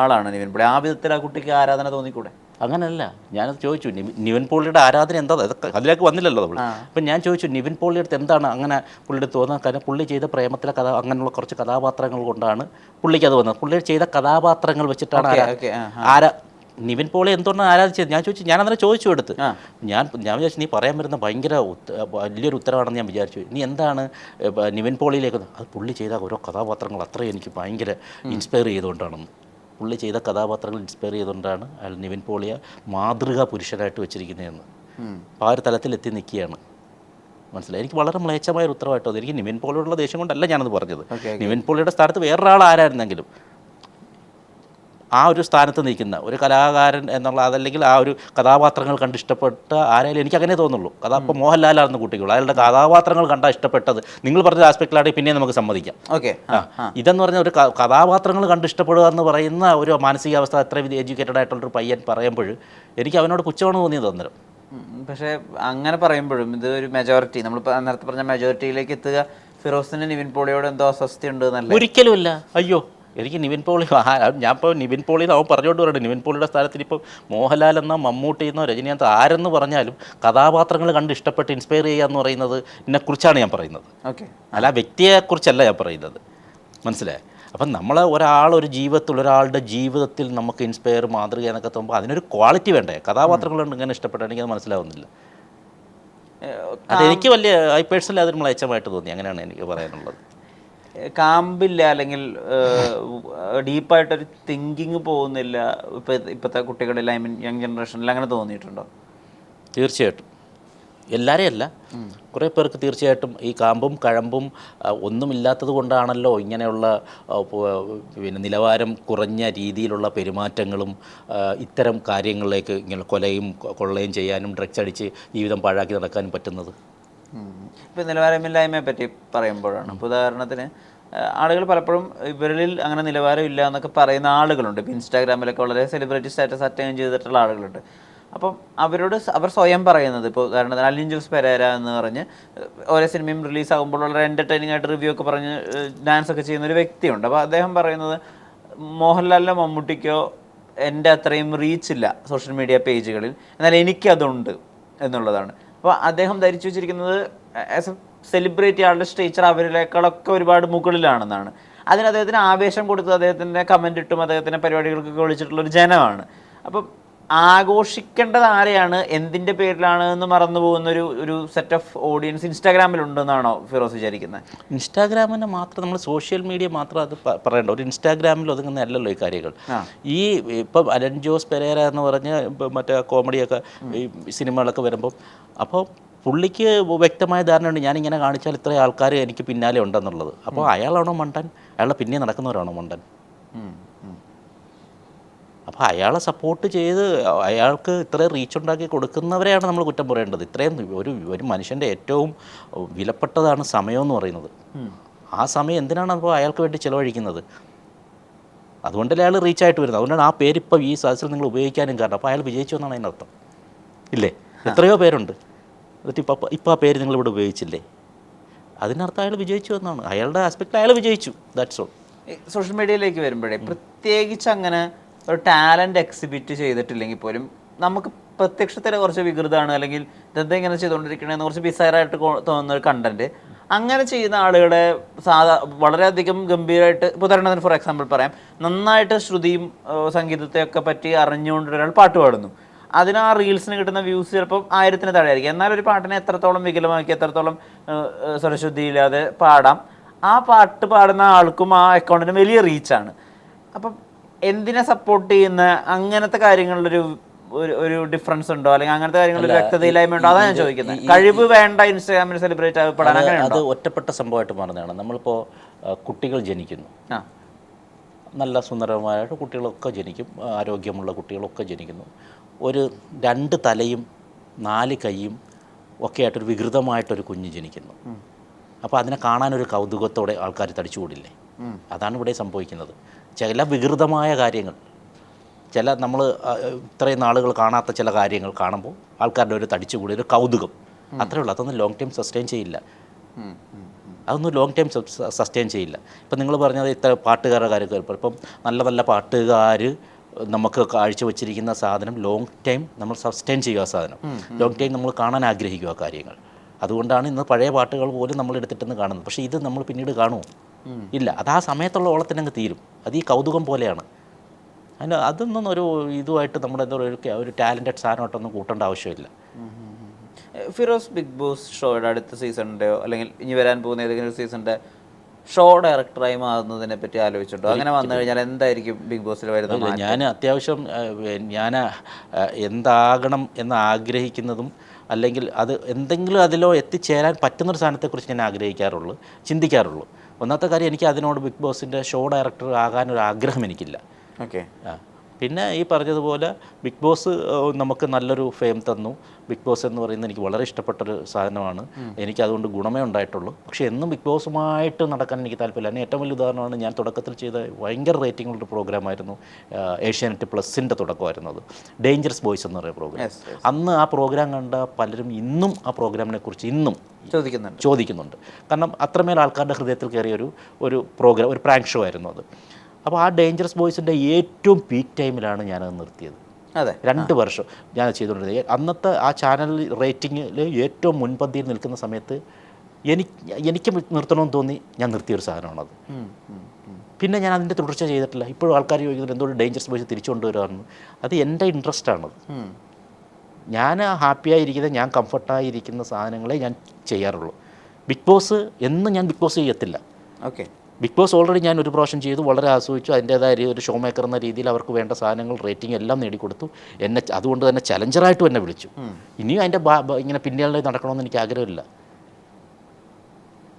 ആളാണ് നിവിൻ പോളി. ആ വിധത്തിൽ ആ കുട്ടിക്ക് ആരാധന തോന്നിക്കൂടെ? അങ്ങനെയല്ല, ഞാനത് ചോദിച്ചു നിവിൻ പോളിയുടെ ആരാധന എന്താ, അതൊക്കെ അതിലേക്ക് വന്നില്ലല്ലോ നമ്മൾ. അപ്പം ഞാൻ ചോദിച്ചു നിവിൻ പോളിയുടെ അടുത്ത് എന്താണ് അങ്ങനെ പുള്ളിയുടെ തോന്നുന്നത്. കാരണം പുള്ളി ചെയ്ത പ്രേമത്തിലെ അങ്ങനെയുള്ള കുറച്ച് കഥാപാത്രങ്ങൾ കൊണ്ടാണ് പുള്ളിക്ക് അത് വന്നത്. പുള്ളി ചെയ്ത കഥാപാത്രങ്ങൾ വെച്ചിട്ടാണ് നിവിൻ പോളി എന്തുകൊണ്ടാണ് ആരാധിച്ചത് ഞാൻ ചോദിച്ചു. ഞാൻ അന്നേരം ചോദിച്ചു എടുത്ത് ഞാൻ വിചാരിച്ചു നീ പറയാൻ വരുന്ന ഭയങ്കര വലിയൊരു ഉത്തരവാണെന്ന് ഞാൻ വിചാരിച്ചു. നീ എന്താണ് നിവിൻ പോളിയിലേക്ക്? അത് പുള്ളി ചെയ്ത ഓരോ കഥാപാത്രങ്ങൾ അത്രയും എനിക്ക് ഭയങ്കര ഇൻസ്പയർ ചെയ്തുകൊണ്ടാണെന്ന്. പുള്ളി ചെയ്ത കഥാപാത്രങ്ങൾ ഇൻസ്പയർ ചെയ്തുകൊണ്ടാണ് അയാൾ നിവിൻ പോളിയെ മാതൃകാ പുരുഷനായിട്ട് വെച്ചിരിക്കുന്നതെന്ന്. അപ്പോൾ ആ ഒരു തലത്തിലെത്തി നിൽക്കുകയാണ്. മനസ്സിലായി. എനിക്ക് വളരെ മ്ലേച്ഛമായൊരു ഉത്തരവായിട്ടോ. എനിക്ക് നിവിൻ പോളിയോടുള്ള ദേഷ്യം കൊണ്ടല്ല ഞാനത് പറഞ്ഞത്. നിവിൻ പോളിയുടെ സ്ഥാനത്ത് വേറൊരാൾ ആരായിരുന്നെങ്കിലും ആ ഒരു സ്ഥാനത്ത് നിൽക്കുന്ന ഒരു കലാകാരൻ എന്നുള്ള അതല്ലെങ്കിൽ ആ ഒരു കഥാപാത്രങ്ങൾ കണ്ട് ഇഷ്ടപ്പെട്ട ആരായാലും എനിക്ക് അങ്ങനെ തോന്നുള്ളൂ. ഇപ്പോൾ മോഹൻലാലാണെന്ന് കൂട്ടിക്കുള്ളൂ, അയാളുടെ കഥാപാത്രങ്ങൾ കണ്ടാൽ ഇഷ്ടപ്പെട്ടത്. നിങ്ങൾ പറഞ്ഞ ആസ്പെക്റ്റിലാണെങ്കിൽ പിന്നെ നമുക്ക് സമ്മതിക്കാം. ഇതെന്ന് പറഞ്ഞാൽ ഒരു കഥാപാത്രങ്ങൾ കണ്ട് ഇഷ്ടപ്പെടുക എന്ന് പറയുന്ന ഒരു മാനസികാവസ്ഥ അത്ര എഡ്യൂക്കേറ്റഡ് ആയിട്ടുള്ളൊരു പയ്യൻ പറയുമ്പോൾ എനിക്ക് അവനോട് പുച്ഛമാണ് തോന്നിയത് അന്നേരം. പക്ഷേ അങ്ങനെ പറയുമ്പോഴും ഇത് ഒരു മെജോറിറ്റി, നമ്മളിപ്പോൾ നേരത്തെ പറഞ്ഞ മെജോറിറ്റിയിലേക്ക് എത്തുക, ഫിറോസിന് നിവിൻ പോളിയോട് എന്തോ അസ്വസ്ഥ ഉണ്ട് എന്നല്ല? ഒരിക്കലുമില്ല. അയ്യോ, എനിക്ക് നിവിൻ പോളി ഞാൻ ഇപ്പോൾ നിവിൻ പോളി അവൻ പറഞ്ഞുകൊണ്ട് പറയുന്നത് നിവിൻ പോളിയുടെ സ്ഥാനത്തിൽ ഇപ്പോൾ മോഹൻലാൽ എന്നോ മമ്മൂട്ടി എന്നോ രജനീകാന്ത് ആരെന്ന് പറഞ്ഞാലും കഥാപാത്രങ്ങൾ കണ്ട് ഇഷ്ടപ്പെട്ട് ഇൻസ്പയർ ചെയ്യുക എന്ന് പറയുന്നത് എന്നെക്കുറിച്ചാണ് ഞാൻ പറയുന്നത്. അല്ല വ്യക്തിയെക്കുറിച്ചല്ല ഞാൻ പറയുന്നത്. മനസ്സിലായി? അപ്പം നമ്മൾ ഒരു ഒരാളുടെ ജീവിതത്തിൽ നമുക്ക് ഇൻസ്പയർ മാതൃക എന്നൊക്കെ തോന്നുമ്പോൾ അതിനൊരു ക്വാളിറ്റി വേണ്ടേ? കഥാപാത്രങ്ങൾ ഇങ്ങനെ ഇഷ്ടപ്പെട്ടാൽ എനിക്കത് മനസ്സിലാവുന്നില്ല. അതെനിക്ക് വലിയ പേഴ്സണലി അതൊരു മ്ലേച്ഛമായിട്ട് തോന്നി. അങ്ങനെയാണ് എനിക്ക് പറയാനുള്ളത്. കാമ്പില്ല അല്ലെങ്കിൽ ഡീപ്പായിട്ടൊരു തിങ്കിങ് പോകുന്നില്ല ഇപ്പോഴത്തെ കുട്ടികളിൽ, യങ് ജനറേഷനിൽ അങ്ങനെ തോന്നിയിട്ടുണ്ടോ? തീർച്ചയായിട്ടും. എല്ലാവരെയും അല്ല, കുറേ പേർക്ക് തീർച്ചയായിട്ടും ഈ കാമ്പും കഴമ്പും ഒന്നുമില്ലാത്തത് കൊണ്ടാണല്ലോ ഇങ്ങനെയുള്ള നിലവാരം കുറഞ്ഞ രീതിയിലുള്ള പെരുമാറ്റങ്ങളും ഇത്തരം കാര്യങ്ങളിലേക്ക് ഇങ്ങനെ കൊലയും കൊള്ളയും ചെയ്യാനും ഡ്രഗ്സ് അടിച്ച് ജീവിതം പാഴാക്കി നടക്കാനും പറ്റുന്നത്. ഇപ്പോൾ നിലവാരമില്ലായ്മയെ പറ്റി പറയുമ്പോഴാണ്, ഇപ്പോൾ ഉദാഹരണത്തിന് ആളുകൾ പലപ്പോഴും ഇവരിൽ അങ്ങനെ നിലവാരം ഇല്ല എന്നൊക്കെ പറയുന്ന ആളുകളുണ്ട്. ഇപ്പോൾ ഇൻസ്റ്റാഗ്രാമിലൊക്കെ വളരെ സെലിബ്രിറ്റി സ്റ്റാറ്റസ് അറ്റൈൻ ചെയ്തിട്ടുള്ള ആളുകളുണ്ട്. അപ്പം അവർ സ്വയം പറയുന്നത് ഇപ്പോൾ ഉദാഹരണത്തിന് അലിൻ ജോസ് പെരേര എന്ന് പറഞ്ഞ് ഓരോ സിനിമയും റിലീസ് ആകുമ്പോൾ വളരെ എൻ്റർടൈനിങ് ആയിട്ട് റിവ്യൂ ഒക്കെ പറഞ്ഞ് ഡാൻസ് ഒക്കെ ചെയ്യുന്ന ഒരു വ്യക്തിയുണ്ട്. അപ്പോൾ അദ്ദേഹം പറയുന്നത് മോഹൻലാലിനോ മമ്മൂട്ടിക്കോ എൻ്റെ അത്രയും റീച്ച് ഇല്ല സോഷ്യൽ മീഡിയ പേജുകളിൽ, എന്നാൽ എനിക്കതുണ്ട് എന്നുള്ളതാണ്. അപ്പോൾ അദ്ദേഹം ധരിച്ചു വെച്ചിരിക്കുന്നത് ആസ് എ സെലിബ്രിറ്റി ആളുടെ സ്റ്റേച്ചർ അവരിലേക്കാളൊക്കെ ഒരുപാട് മുകളിലാണെന്നാണ്. അതിന് അദ്ദേഹത്തിന് ആവേശം കൊടുത്തത് അദ്ദേഹത്തിൻ്റെ കമൻ്റ് ഇട്ടും അദ്ദേഹത്തിൻ്റെ പരിപാടികൾക്കൊക്കെ വിളിച്ചിട്ടുള്ളൊരു ജനമാണ്. അപ്പം ആഘോഷിക്കേണ്ടത് ആരെയാണ്, എന്തിൻ്റെ പേരിലാണ് എന്ന് മറന്നു പോകുന്നൊരു ഒരു സെറ്റ് ഓഫ് ഓഡിയൻസ് ഇൻസ്റ്റാഗ്രാമിലുണ്ടെന്നാണോ ഫിറോസ് വിചാരിക്കുന്നത്? ഇൻസ്റ്റാഗ്രാമിനെ മാത്രം നമ്മൾ സോഷ്യൽ മീഡിയ മാത്രം അത് പറയേണ്ട, ഒരു ഇൻസ്റ്റാഗ്രാമിൽ ഒതുങ്ങുന്ന അല്ലല്ലോ ഈ കാര്യങ്ങൾ. ഈ ഇപ്പം അലൻ ജോസ് പെരേര എന്ന് പറഞ്ഞ് മറ്റേ കോമഡിയൊക്കെ ഈ സിനിമകളൊക്കെ വരുമ്പം അപ്പോൾ പുള്ളിക്ക് വ്യക്തമായ ധാരണയുണ്ട് ഞാനിങ്ങനെ കാണിച്ചാൽ ഇത്രയും ആൾക്കാർ എനിക്ക് പിന്നാലെ ഉണ്ടെന്നുള്ളത്. അപ്പോൾ അയാളാണോ മണ്ടൻ, അയാളെ പിന്നെ നടക്കുന്നവരാണോ മണ്ടൻ? അപ്പോൾ അയാളെ സപ്പോർട്ട് ചെയ്ത് അയാൾക്ക് ഇത്രയും റീച്ച് ഉണ്ടാക്കി കൊടുക്കുന്നവരെയാണ് നമ്മൾ കുറ്റം പറയേണ്ടത്. ഇത്രയും ഒരു മനുഷ്യൻ്റെ ഏറ്റവും വിലപ്പെട്ടതാണ് സമയമെന്ന് പറയുന്നത്. ആ സമയം എന്തിനാണ് അപ്പോൾ അയാൾക്ക് വേണ്ടി ചിലവഴിക്കുന്നത്? അതുകൊണ്ടല്ലേ അയാൾ റീച്ചായിട്ട് വരുന്നത്. അതുകൊണ്ടാണ് ആ പേരിപ്പോൾ ഈ സാഹചര്യത്തിൽ നിങ്ങൾ ഉപയോഗിക്കാനും കാരണം. അപ്പോൾ അയാൾ വിജയിച്ചു എന്നാണ് അതിനർത്ഥം, ഇല്ലേ? എത്രയോ പേരുണ്ട്, എന്നിട്ട് ഇപ്പോൾ ആ പേര് നിങ്ങളിവിടെ ഉപയോഗിച്ചില്ലേ? അതിനർത്ഥം അയാൾ വിജയിച്ചു എന്നാണ്. അയാളുടെ ആസ്പെക്റ്റിൽ അയാൾ വിജയിച്ചു, ദാറ്റ്സ് ഓൾ. സോഷ്യൽ മീഡിയയിലേക്ക് വരുമ്പോഴേ പ്രത്യേകിച്ച് അങ്ങനെ ഒരു ടാലൻറ്റ് എക്സിബിറ്റ് ചെയ്തിട്ടില്ലെങ്കിൽ പോലും നമുക്ക് പ്രത്യക്ഷത്തിൽ കുറച്ച് വികൃതമാണ്, അല്ലെങ്കിൽ ഇതെന്താ ഇങ്ങനെ ചെയ്തുകൊണ്ടിരിക്കണമെന്ന് കുറച്ച് ബിസൈറായിട്ട് തോന്നുന്ന ഒരു കണ്ടൻറ്റ് അങ്ങനെ ചെയ്യുന്ന ആളുകളെ വളരെയധികം ഗംഭീരമായിട്ട്, ഇപ്പോൾ ഉദാഹരണത്തിന് ഫോർ എക്സാമ്പിൾ പറയാം, നന്നായിട്ട് ശ്രുതിയും സംഗീതത്തെയൊക്കെ പറ്റി അറിഞ്ഞുകൊണ്ട് ഒരാൾ പാട്ട് പാടുന്നു. അതിന് ആ റീൽസിന് കിട്ടുന്ന വ്യൂസ് ചിലപ്പോൾ 1000-ന് താഴെയായിരിക്കും. എന്നാൽ ഒരു പാട്ടിനെ എത്രത്തോളം വികലമാക്കി എത്രത്തോളം സ്വരശുദ്ധിയില്ലാതെ പാടാം, ആ പാട്ട് പാടുന്ന ആൾക്കും ആ അക്കൗണ്ടിന് വലിയ റീച്ചാണ്. അപ്പം എന്തിനെ സപ്പോർട്ട് ചെയ്യുന്ന അങ്ങനത്തെ കാര്യങ്ങളിലൊരു ഒരു ഡിഫറൻസ് ഉണ്ടോ, അല്ലെങ്കിൽ അങ്ങനത്തെ കാര്യങ്ങളിൽ വ്യക്തതയില്ലായ്മ ഉണ്ടോ? അതാണ് ഞാൻ ചോദിക്കുന്നത്. കഴിവ് വേണ്ട ഇൻസ്റ്റാഗ്രാമിൽ സെലിബ്രേറ്റ് ആകപ്പെടാൻ അങ്ങനെ അത് ഒറ്റപ്പെട്ട സംഭവമായിട്ട് മാറുന്നതാണ്. നമ്മളിപ്പോൾ കുട്ടികൾ ജനിക്കുന്നു, നല്ല സുന്ദരമായിട്ട് കുട്ടികളൊക്കെ ജനിക്കും, ആരോഗ്യമുള്ള കുട്ടികളൊക്കെ ജനിക്കുന്നു. ഒരു 2 തലയും 4 കൈയും ഒക്കെ ആയിട്ടൊരു വികൃതമായിട്ടൊരു കുഞ്ഞ് ജനിക്കുന്നു. അപ്പോൾ അതിനെ കാണാനൊരു കൗതുകത്തോടെ ആൾക്കാർ തടിച്ചുകൂടില്ലേ? അതാണ് ഇവിടെ സംഭവിക്കുന്നത്. ചില വികൃതമായ കാര്യങ്ങൾ, ചില നമ്മൾ ഇത്രയും നാളുകൾ കാണാത്ത ചില കാര്യങ്ങൾ കാണുമ്പോൾ ആൾക്കാരുടെ ഒരു തടിച്ചുകൂടി ഒരു കൗതുകം, അത്രേ ഉള്ളൂ. അതൊന്നും ലോങ് ടൈം സസ്റ്റെയിൻ ചെയ്യില്ല. അതൊന്നും ലോങ് ടൈം സസ്റ്റെയിൻ ചെയ്യില്ല. ഇപ്പം നിങ്ങൾ പറഞ്ഞത് ഇത്ര പാട്ടുകാരുടെ കാര്യം, ഇപ്പം നല്ല നല്ല പാട്ടുകാർ നമുക്ക് കാഴ്ചവെച്ചിരിക്കുന്ന സാധനം ലോങ് ടൈം നമ്മൾ സസ്റ്റെയിൻ ചെയ്യുക, സാധനം ലോങ് ടൈം നമ്മൾ കാണാൻ ആഗ്രഹിക്കുക കാര്യങ്ങൾ. അതുകൊണ്ടാണ് ഇന്ന് പഴയ പാട്ടുകൾ പോലും നമ്മൾ എടുത്തിട്ടെന്ന് കാണുന്നത്. പക്ഷേ ഇത് നമ്മൾ പിന്നീട് കാണുമോ? ഇല്ല. അത് ആ സമയത്തുള്ള ഓളത്തിനങ്ങ് തീരും. അത് ഈ കൗതുകം പോലെയാണ്. അതിന് അതൊന്നും ഒരു ഇതുമായിട്ട് നമ്മുടെ എന്തോ ഒരു ടാലൻറ്റഡ് സാധനമായിട്ടൊന്നും കൂട്ടേണ്ട ആവശ്യമില്ല. ഫിറോസ് ബിഗ് ബോസ് ഷോയുടെ അടുത്ത സീസണിൻ്റെയോ അല്ലെങ്കിൽ ഇനി വരാൻ പോകുന്ന ഏതെങ്കിലും സീസണിൻ്റെ ഷോ ഡയറക്ടറായി മാറുന്നതിനെ പറ്റി ആലോചിച്ചിട്ടോ? അങ്ങനെ വന്നു കഴിഞ്ഞാൽ എന്തായിരിക്കും ബിഗ് ബോസിൽ വരുന്നത്? ഞാൻ അത്യാവശ്യം ഞാൻ എന്താകണം എന്ന് ആഗ്രഹിക്കുന്നതും അല്ലെങ്കിൽ അത് എന്തെങ്കിലും അതിലോ എത്തിച്ചേരാൻ പറ്റുന്നൊരു സാധനത്തെക്കുറിച്ച് ഞാൻ ആഗ്രഹിക്കാറുള്ളൂ, ചിന്തിക്കാറുള്ളൂ. ഒന്നാമത്തെ കാര്യം, എനിക്ക് അതിനോട് ബിഗ് ബോസിൻ്റെ ഷോ ഡയറക്ടർ ആകാനൊരു ആഗ്രഹം എനിക്കില്ല. ഓക്കെ. പിന്നെ ഈ പറഞ്ഞതുപോലെ ബിഗ് ബോസ് നമുക്ക് നല്ലൊരു ഫെയിം തന്നു. ബിഗ് ബോസ് എന്ന് പറയുന്നത് എനിക്ക് വളരെ ഇഷ്ടപ്പെട്ടൊരു സാധനമാണ്. എനിക്കതുകൊണ്ട് ഗുണമേ ഉണ്ടായിട്ടുള്ളൂ. പക്ഷേ എന്നും ബിഗ് ബോസുമായിട്ട് നടക്കാൻ എനിക്ക് താല്പര്യമില്ല. അതിന് ഏറ്റവും വലിയ ഉദാഹരണമാണ് ഞാൻ തുടക്കത്തിൽ ചെയ്ത ഭയങ്കര റേറ്റിംഗുള്ളൊരു പ്രോഗ്രാമായിരുന്നു, ഏഷ്യാനെറ്റ് പ്ലസിൻ്റെ തുടക്കമായിരുന്നു അത്, ഡേഞ്ചറസ് ബോയ്സ് എന്ന് പറയുന്ന പ്രോഗ്രാം. അന്ന് ആ പ്രോഗ്രാം കണ്ട പലരും ഇന്നും ആ പ്രോഗ്രാമിനെ കുറിച്ച് ഇന്നും ചോദിക്കുന്നുണ്ട്. കാരണം അത്രമേൽ ആൾക്കാരുടെ ഹൃദയത്തിൽ കയറിയ ഒരു പ്രോഗ്രാം, ഒരു പ്രാങ്ക് ഷോ ആയിരുന്നു അത്. അപ്പോൾ ആ ഡേഞ്ചറസ് ബോയ്സിൻ്റെ ഏറ്റവും പീക്ക് ടൈമിലാണ് ഞാനത് നിർത്തിയത്. അതെ, 2 വർഷം ഞാൻ ചെയ്തുകൊണ്ടിരുന്നത്. അന്നത്തെ ആ ചാനൽ റേറ്റിങ്ങിൽ ഏറ്റവും മുൻപന്തിയിൽ നിൽക്കുന്ന സമയത്ത് എനിക്ക് നിർത്തണമെന്ന് തോന്നി ഞാൻ നിർത്തിയൊരു സാധനമാണത്. പിന്നെ ഞാൻ അതിൻ്റെ തുടർച്ച ചെയ്തിട്ടില്ല. ഇപ്പോഴും ആൾക്കാർ ചോദിക്കുന്നത് എന്തുകൊണ്ട് ഡേഞ്ചറസ് ബോയ്സ് തിരിച്ചു കൊണ്ടുവരാമെന്ന്. അത് എൻ്റെ ഇൻട്രസ്റ്റാണത്. ഞാൻ ഹാപ്പിയായിരിക്കുന്ന, ഞാൻ കംഫർട്ടായിരിക്കുന്ന സാധനങ്ങളെ ഞാൻ ചെയ്യാറുള്ളൂ. ബിഗ് ബോസ് എന്നും ഞാൻ ബിഗ് ബോസ് ചെയ്യത്തില്ല. ഓക്കെ. ബിഗ് ബോസ് ഓൾറെഡി ഞാൻ ഒരു പ്രാവശ്യം ചെയ്തു, വളരെ ആസ്വദിച്ചു. അതിൻ്റേതായ ഒരു ഷോ മേക്കർ എന്ന രീതിയിൽ അവർക്ക് വേണ്ട സാധനങ്ങൾ, റേറ്റിംഗ് എല്ലാം നേടിക്കൊടുത്തു. എന്നെ അതുകൊണ്ട് തന്നെ ചലഞ്ചറായിട്ടും എന്നെ വിളിച്ചു. ഇനിയും അതിൻ്റെ ഇങ്ങനെ പിന്നിൽ നടക്കണമെന്ന് എനിക്ക് ആഗ്രഹമില്ല.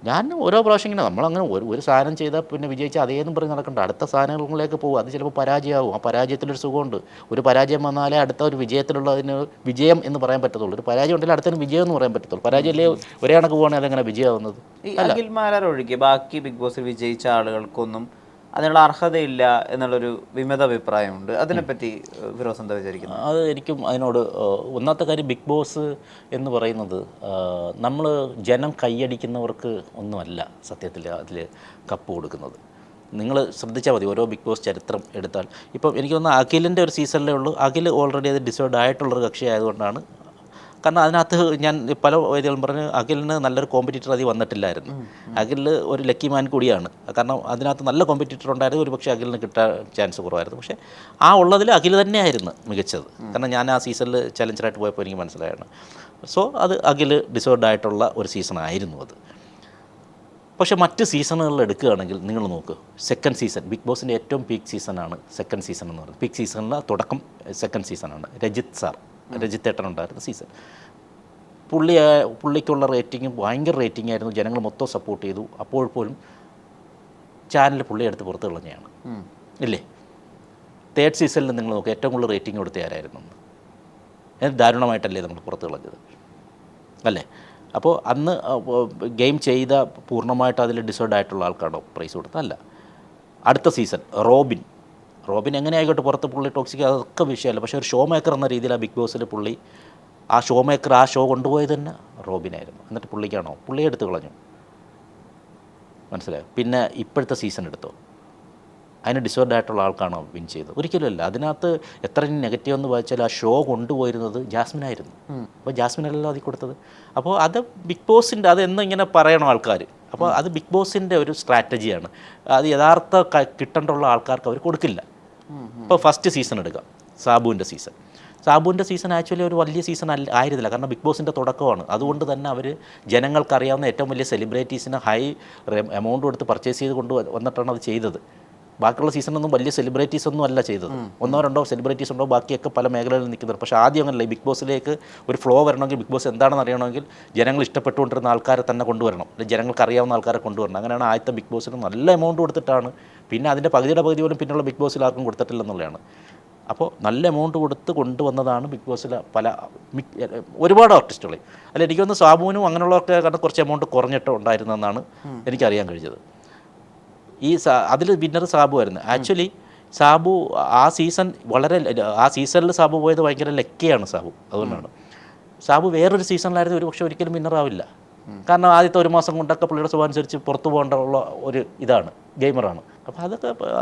ഞാൻ ഓരോ പ്രാവശ്യം ഇങ്ങനെ നമ്മളങ്ങനെ ഒരു സാധനം ചെയ്താൽ പിന്നെ വിജയിച്ചാൽ അതേന്നും പറഞ്ഞ് നടക്കണ്ട, അടുത്ത സാധനങ്ങളിലേക്ക് പോകും. അത് ചിലപ്പോൾ പരാജയമാവും. ആ പരാജയത്തിലൊരു സുഖമുണ്ട്. ഒരു പരാജയം വന്നാലേ അടുത്ത ഒരു വിജയത്തിലുള്ളതിന് വിജയം എന്ന് പറയാൻ പറ്റത്തുള്ളൂ. ഒരു പരാജയം ഉണ്ടെങ്കിൽ അടുത്തതിന് വിജയം എന്ന് പറയാൻ പറ്റത്തുള്ളൂ. പരാജയമല്ലേ ഒരേ കണക്ക് പോകുകയാണെങ്കിൽ അതെങ്ങനെ വിജയമാവുന്നത്? ഈ അഖിൽമാരാർ ഒഴികെ ബാക്കി ബിഗ് ബോസിൽ വിജയിച്ച ആളുകൾക്കൊന്നും അതിനുള്ള അർഹതയില്ല എന്നുള്ളൊരു വിമത അഭിപ്രായമുണ്ട്. അതിനെപ്പറ്റി ഫിറോസ് എന്താ വിചാരിക്കുന്നത്? അത് എനിക്കും അതിനോട് ഒന്നാമത്തെ കാര്യം, ബിഗ് ബോസ് എന്ന് പറയുന്നത് നമ്മൾ ജനം കൈയടിക്കുന്നവർക്ക് ഒന്നുമല്ല സത്യത്തിൽ അതിൽ കപ്പ് കൊടുക്കുന്നത്. നിങ്ങൾ ശ്രദ്ധിച്ചാൽ മതി, ഓരോ ബിഗ് ബോസ് ചരിത്രം എടുത്താൽ. ഇപ്പം എനിക്ക് തോന്നുന്നു അഖിലിൻ്റെ ഒരു സീസണിലേ ഉള്ളൂ, അഖിൽ ഓൾറെഡി അത് ഡിസേർഡ് ആയിട്ടുള്ളൊരു കക്ഷി ആയതുകൊണ്ടാണ്. കാരണം അതിനകത്ത് ഞാൻ പല വേദികളും പറഞ്ഞ് അഖിലിന് നല്ലൊരു കോമ്പറ്റീറ്റർ അതിൽ വന്നിട്ടില്ലായിരുന്നു. അഖിൽ ഒരു ലക്കി മാൻ കൂടിയാണ്. കാരണം അതിനകത്ത് നല്ല കോമ്പറ്റീറ്റർ ഉണ്ടായിരുന്നു, ഒരു പക്ഷേ അഖിലിന് കിട്ടാൻ ചാൻസ് കുറവായിരുന്നു. പക്ഷേ ആ ഉള്ളതിൽ അഖിൽ തന്നെയായിരുന്നു മികച്ചത്. കാരണം ഞാൻ ആ സീസണിൽ ചലഞ്ചറായിട്ട് പോയപ്പോൾ എനിക്ക് മനസ്സിലായാണ്. സോ അത് അഖിൽ ഡിസേർഡ് ആയിട്ടുള്ള ഒരു സീസണായിരുന്നു അത്. പക്ഷേ മറ്റ് സീസണുകളിൽ എടുക്കുകയാണെങ്കിൽ നിങ്ങൾ നോക്ക്, സെക്കൻഡ് സീസൺ ബിഗ് ബോസിൻ്റെ ഏറ്റവും പീക്ക് സീസണാണ് സെക്കൻഡ് സീസൺ എന്ന് പറയുന്നത്. പീക്ക് സീസണിലെ തുടക്കം സെക്കൻഡ് സീസണാണ്. രജിത്ത് ഏട്ടനുണ്ടായിരുന്ന സീസൺ. പുള്ളിക്കുള്ള റേറ്റിംഗും ഭയങ്കര റേറ്റിംഗ് ആയിരുന്നു, ജനങ്ങൾ മൊത്തം സപ്പോർട്ട് ചെയ്തു. അപ്പോൾ പോലും ചാനൽ പുള്ളി എടുത്ത് പുറത്ത് കളഞ്ഞതാണ് ഇല്ലേ? തേർഡ് സീസണിൽ നിങ്ങൾ നോക്കുക, ഏറ്റവും കൂടുതൽ റേറ്റിംഗ് കൊടുത്ത ആരായിരുന്നു? ദാരുണമായിട്ടല്ലേ നമ്മൾ പുറത്ത് കളഞ്ഞത് അല്ലേ? അപ്പോൾ അന്ന് ഗെയിം ചെയ്ത പൂർണ്ണമായിട്ട് അതിൽ ഡിസേർഡ് ആയിട്ടുള്ള ആൾക്കാണോ പ്രൈസ് കൊടുത്തത്? അല്ല. അടുത്ത സീസൺ റോബിൻ എങ്ങനെ ആയിക്കോട്ടെ, പുറത്ത് പുള്ളി ടോക്സിക്, അതൊക്കെ വിഷയമല്ല. പക്ഷേ ഒരു ഷോ മേക്കർ എന്ന രീതിയിൽ ആ ബിഗ് ബോസിൽ പുള്ളി ആ ഷോ മേക്കർ ആ ഷോ കൊണ്ടുപോയത് തന്നെ റോബിനായിരുന്നു. എന്നിട്ട് പുള്ളിയെ എടുത്ത് കളഞ്ഞു. മനസ്സിലായോ? പിന്നെ ഇപ്പോഴത്തെ സീസൺ എടുത്തോ, അതിന് ഡിസേർഡ് ആയിട്ടുള്ള ആൾക്കാണോ വിൻ ചെയ്തത്? ഒരിക്കലുമല്ല. അതിനകത്ത് എത്ര നെഗറ്റീവ് എന്ന് വായിച്ചാൽ ആ ഷോ കൊണ്ടുപോയിരുന്നത് ജാസ്മിനായിരുന്നു. അപ്പോൾ ജാസ്മിനല്ലല്ലോ അതിൽ കൊടുത്തത്. അപ്പോൾ അത് ബിഗ് ബോസിൻ്റെ, അത് എന്നും ഇങ്ങനെ പറയണം ആൾക്കാർ. അപ്പോൾ അത് ബിഗ് ബോസിൻ്റെ ഒരു സ്ട്രാറ്റജിയാണ്. അത് യഥാർത്ഥ കിട്ടേണ്ടുള്ള ആൾക്കാർക്ക് അവർ കൊടുക്കില്ല. ഇപ്പോൾ ഫസ്റ്റ് സീസൺ എടുക്കാം, സാബുവിൻ്റെ സീസൺ ആക്ച്വലി ഒരു വലിയ സീസൺ ആയിരുന്നില്ല. കാരണം ബിഗ് ബോസിൻ്റെ തുടക്കമാണ്. അതുകൊണ്ട് തന്നെ അവർ ജനങ്ങൾക്കറിയാവുന്ന ഏറ്റവും വലിയ സെലിബ്രിറ്റീസിന് ഹൈ എമൗണ്ട് കൊടുത്ത് പർച്ചേസ് ചെയ്ത് വന്നിട്ടാണ് അത് ചെയ്തത്. ബാക്കിയുള്ള സീസണൊന്നും വലിയ സെലിബ്രിറ്റീസ് ഒന്നും അല്ല ചെയ്തത്. 1-2 സെലിബ്രിറ്റീസ് ഉണ്ടോ, ബാക്കിയൊക്കെ പല മേഖലകളിൽ നിൽക്കുന്നത്. പക്ഷേ ആദ്യം അങ്ങനല്ല. ബിഗ് ബോസിലേക്ക് ഒരു ഫ്ലോ വരണമെങ്കിൽ, ബിഗ് ബോസ് എന്താണെന്ന് അറിയണമെങ്കിൽ ജനങ്ങൾ ഇഷ്ടപ്പെട്ടുകൊണ്ടിരുന്ന ആൾക്കാരെ തന്നെ കൊണ്ടുവരണം, ജനങ്ങൾക്ക് അറിയാവുന്ന ആൾക്കാരെ കൊണ്ടുവരണം. അങ്ങനെയാണ് ആദ്യത്തെ ബിഗ് ബോസിന് നല്ല എമൗണ്ട് കൊടുത്തിട്ടാണ്. പിന്നെ അതിൻ്റെ പകുതി പോലും പിന്നെയുള്ള ബിഗ് ബോസിൽ ആർക്കും കൊടുത്തിട്ടില്ലെന്നുള്ളതാണ്. അപ്പോൾ നല്ല എമൗണ്ട് കൊടുത്ത് കൊണ്ടുവന്നതാണ് ബിഗ് ബോസിലെ ഒരുപാട് ആർട്ടിസ്റ്റുകളെ. അല്ല, എനിക്കൊന്ന് സാബുവിനും അങ്ങനെയുള്ളവർക്ക് കാരണം കുറച്ച് എമൗണ്ട് കുറഞ്ഞിട്ട് ഉണ്ടായിരുന്നെന്നാണ് എനിക്കറിയാൻ കഴിഞ്ഞത്. അതിൽ വിന്നർ സാബു ആയിരുന്നു. ആക്ച്വലി സാബു ആ സീസണിൽ സാബു പോയത് ഭയങ്കര ലക്കിയാണ് സാബു. അതുകൊണ്ടാണ് സാബു വേറൊരു സീസണിലായിരുന്നു ഒരുപക്ഷെ ഒരിക്കലും വിന്നറാവില്ല. കാരണം ആദ്യത്തെ 1 മാസം കൊണ്ടൊക്കെ പുള്ളിയുടെ സ്വഭാവം അനുസരിച്ച് പുറത്തു പോകേണ്ടുള്ള ഒരു ഗെയിമറാണ്. അപ്പോൾ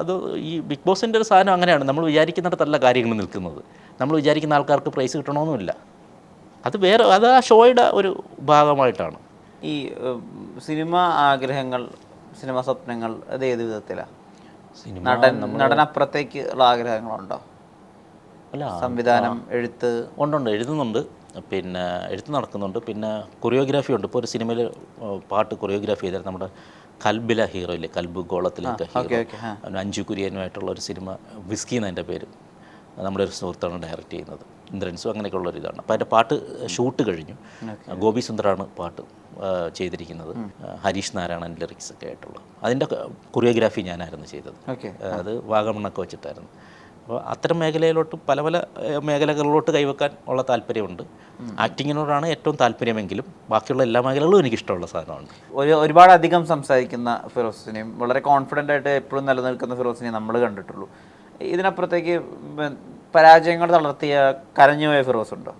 അത് ഈ ബിഗ് ബോസിൻ്റെ ഒരു സാധനം അങ്ങനെയാണ്. നമ്മൾ വിചാരിക്കുന്നിടത്തല്ല കാര്യങ്ങൾ നിൽക്കുന്നത്. നമ്മൾ വിചാരിക്കുന്ന ആൾക്കാർക്ക് പ്രൈസ് കിട്ടണമെന്നുമില്ല. അത് ആ ഷോയുടെ ഒരു ഭാഗമായിട്ടാണ്. ഈ സിനിമ ആഗ്രഹങ്ങൾ, സിനിമ സ്വപ്നങ്ങൾ, അത് ഏത് വിധത്തിലാണ്? നടനപ്പുറത്തേക്ക് ഉള്ള ആഗ്രഹങ്ങളുണ്ടോ? അല്ല, സംവിധാനം, എഴുത്ത്? ഉണ്ട്, എഴുതുന്നുണ്ട്. പിന്നെ എഴുത്ത് നടക്കുന്നുണ്ട്. പിന്നെ കൊറിയോഗ്രാഫി ഉണ്ട്. ഇപ്പോൾ ഒരു സിനിമയിൽ പാട്ട് കൊറിയോഗ്രാഫി ചെയ്താൽ നമ്മുടെ കൽബിലെ ഹീറോയില്ലേ, കൽബ് ഗോളത്തിലൊക്കെ ഹീറോ, അഞ്ജു കുര്യനുമായിട്ടുള്ള ഒരു സിനിമ, വിസ്കി എന്നതിൻ്റെ പേര്, നമ്മുടെ ഒരു സുഹൃത്താണ് ഡയറക്റ്റ് ചെയ്യുന്നത്, ഇന്ദ്രൻസും. അങ്ങനെയൊക്കെയുള്ള ഒരു ഇതാണ്. അപ്പോൾ അതിൻ്റെ പാട്ട് ഷൂട്ട് കഴിഞ്ഞു. ഗോപി സുന്ദറാണ് പാട്ട് ചെയ്തിരിക്കുന്നത്. ഹരീഷ് നാരായണൻ ലിറിക്സ് ഒക്കെ ആയിട്ടുള്ള അതിൻ്റെ കൊറിയോഗ്രാഫി ഞാനായിരുന്നു ചെയ്തത്. അത് വാഗമണ്ണൊക്കെ വെച്ചിട്ടായിരുന്നു. അപ്പോൾ അത്തരം മേഖലയിലോട്ട് പല മേഖലകളിലോട്ട് കൈവെക്കാൻ ഉള്ള താല്പര്യമുണ്ട്. ആക്ടിങ്ങിനോടാണ് ഏറ്റവും താല്പര്യമെങ്കിലും ബാക്കിയുള്ള എല്ലാ മേഖലകളും എനിക്കിഷ്ടമുള്ള സാധനമാണ്. ഒരുപാട് അധികം സംസാരിക്കുന്ന ഫിറോസിനെയും വളരെ കോൺഫിഡൻ്റ് ആയിട്ട് എപ്പോഴും നിലനിൽക്കുന്ന ഫിറോസിനെയും നമ്മൾ കണ്ടിട്ടുള്ളൂ. ഇതിനപ്പുറത്തേക്ക് പരാജയങ്ങൾ തളർത്തിയ കരഞ്ഞുപോയ ഫിറോസ് ഉണ്ടോ?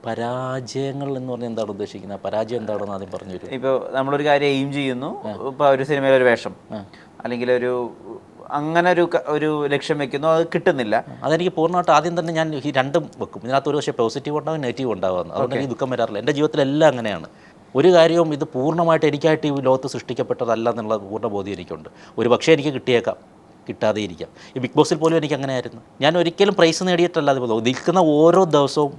പരാജയങ്ങൾ എന്ന് പറഞ്ഞാൽ എന്താണ് ഉദ്ദേശിക്കുന്നത്? പരാജയം എന്താണെന്ന് ആദ്യം പറഞ്ഞു തരും. ഇപ്പോൾ നമ്മളൊരു കാര്യം എയിം ചെയ്യുന്നു, ഇപ്പോൾ ഒരു സിനിമയിലൊരു വേഷം അല്ലെങ്കിൽ അങ്ങനെ ഒരു ലക്ഷ്യം വെക്കുന്നു, അത് കിട്ടുന്നില്ല. അതെനിക്ക് പൂർണ്ണമായിട്ട് ആദ്യം തന്നെ ഞാൻ ഈ രണ്ടും വെക്കും. ഇതിനകത്ത് ഒരു പക്ഷേ പോസിറ്റീവ് ഉണ്ടാവും, നെഗറ്റീവ് ഉണ്ടാകുമെന്ന്. അതുകൊണ്ട് എനിക്ക് ദുഃഖം വരാറില്ല. എൻ്റെ ജീവിതത്തിലെല്ലാം അങ്ങനെയാണ്. ഒരു കാര്യവും ഇത് പൂർണ്ണമായിട്ട് എനിക്കായിട്ട് ഈ ലോകത്ത് സൃഷ്ടിക്കപ്പെട്ടതല്ല എന്നുള്ള പൂർണ്ണ ബോധ്യം എനിക്കുണ്ട്. ഒരു പക്ഷേ എനിക്ക് കിട്ടിയേക്കാം, കിട്ടാതെ ഇരിക്കാം. ഈ ബിഗ് ബോസിൽ പോലും എനിക്ക് അങ്ങനെ ആയിരുന്നു. ഞാൻ ഒരിക്കലും പ്രൈസ് നേടിയിട്ടല്ല അതുപോലെ നിൽക്കുന്ന ഓരോ ദിവസവും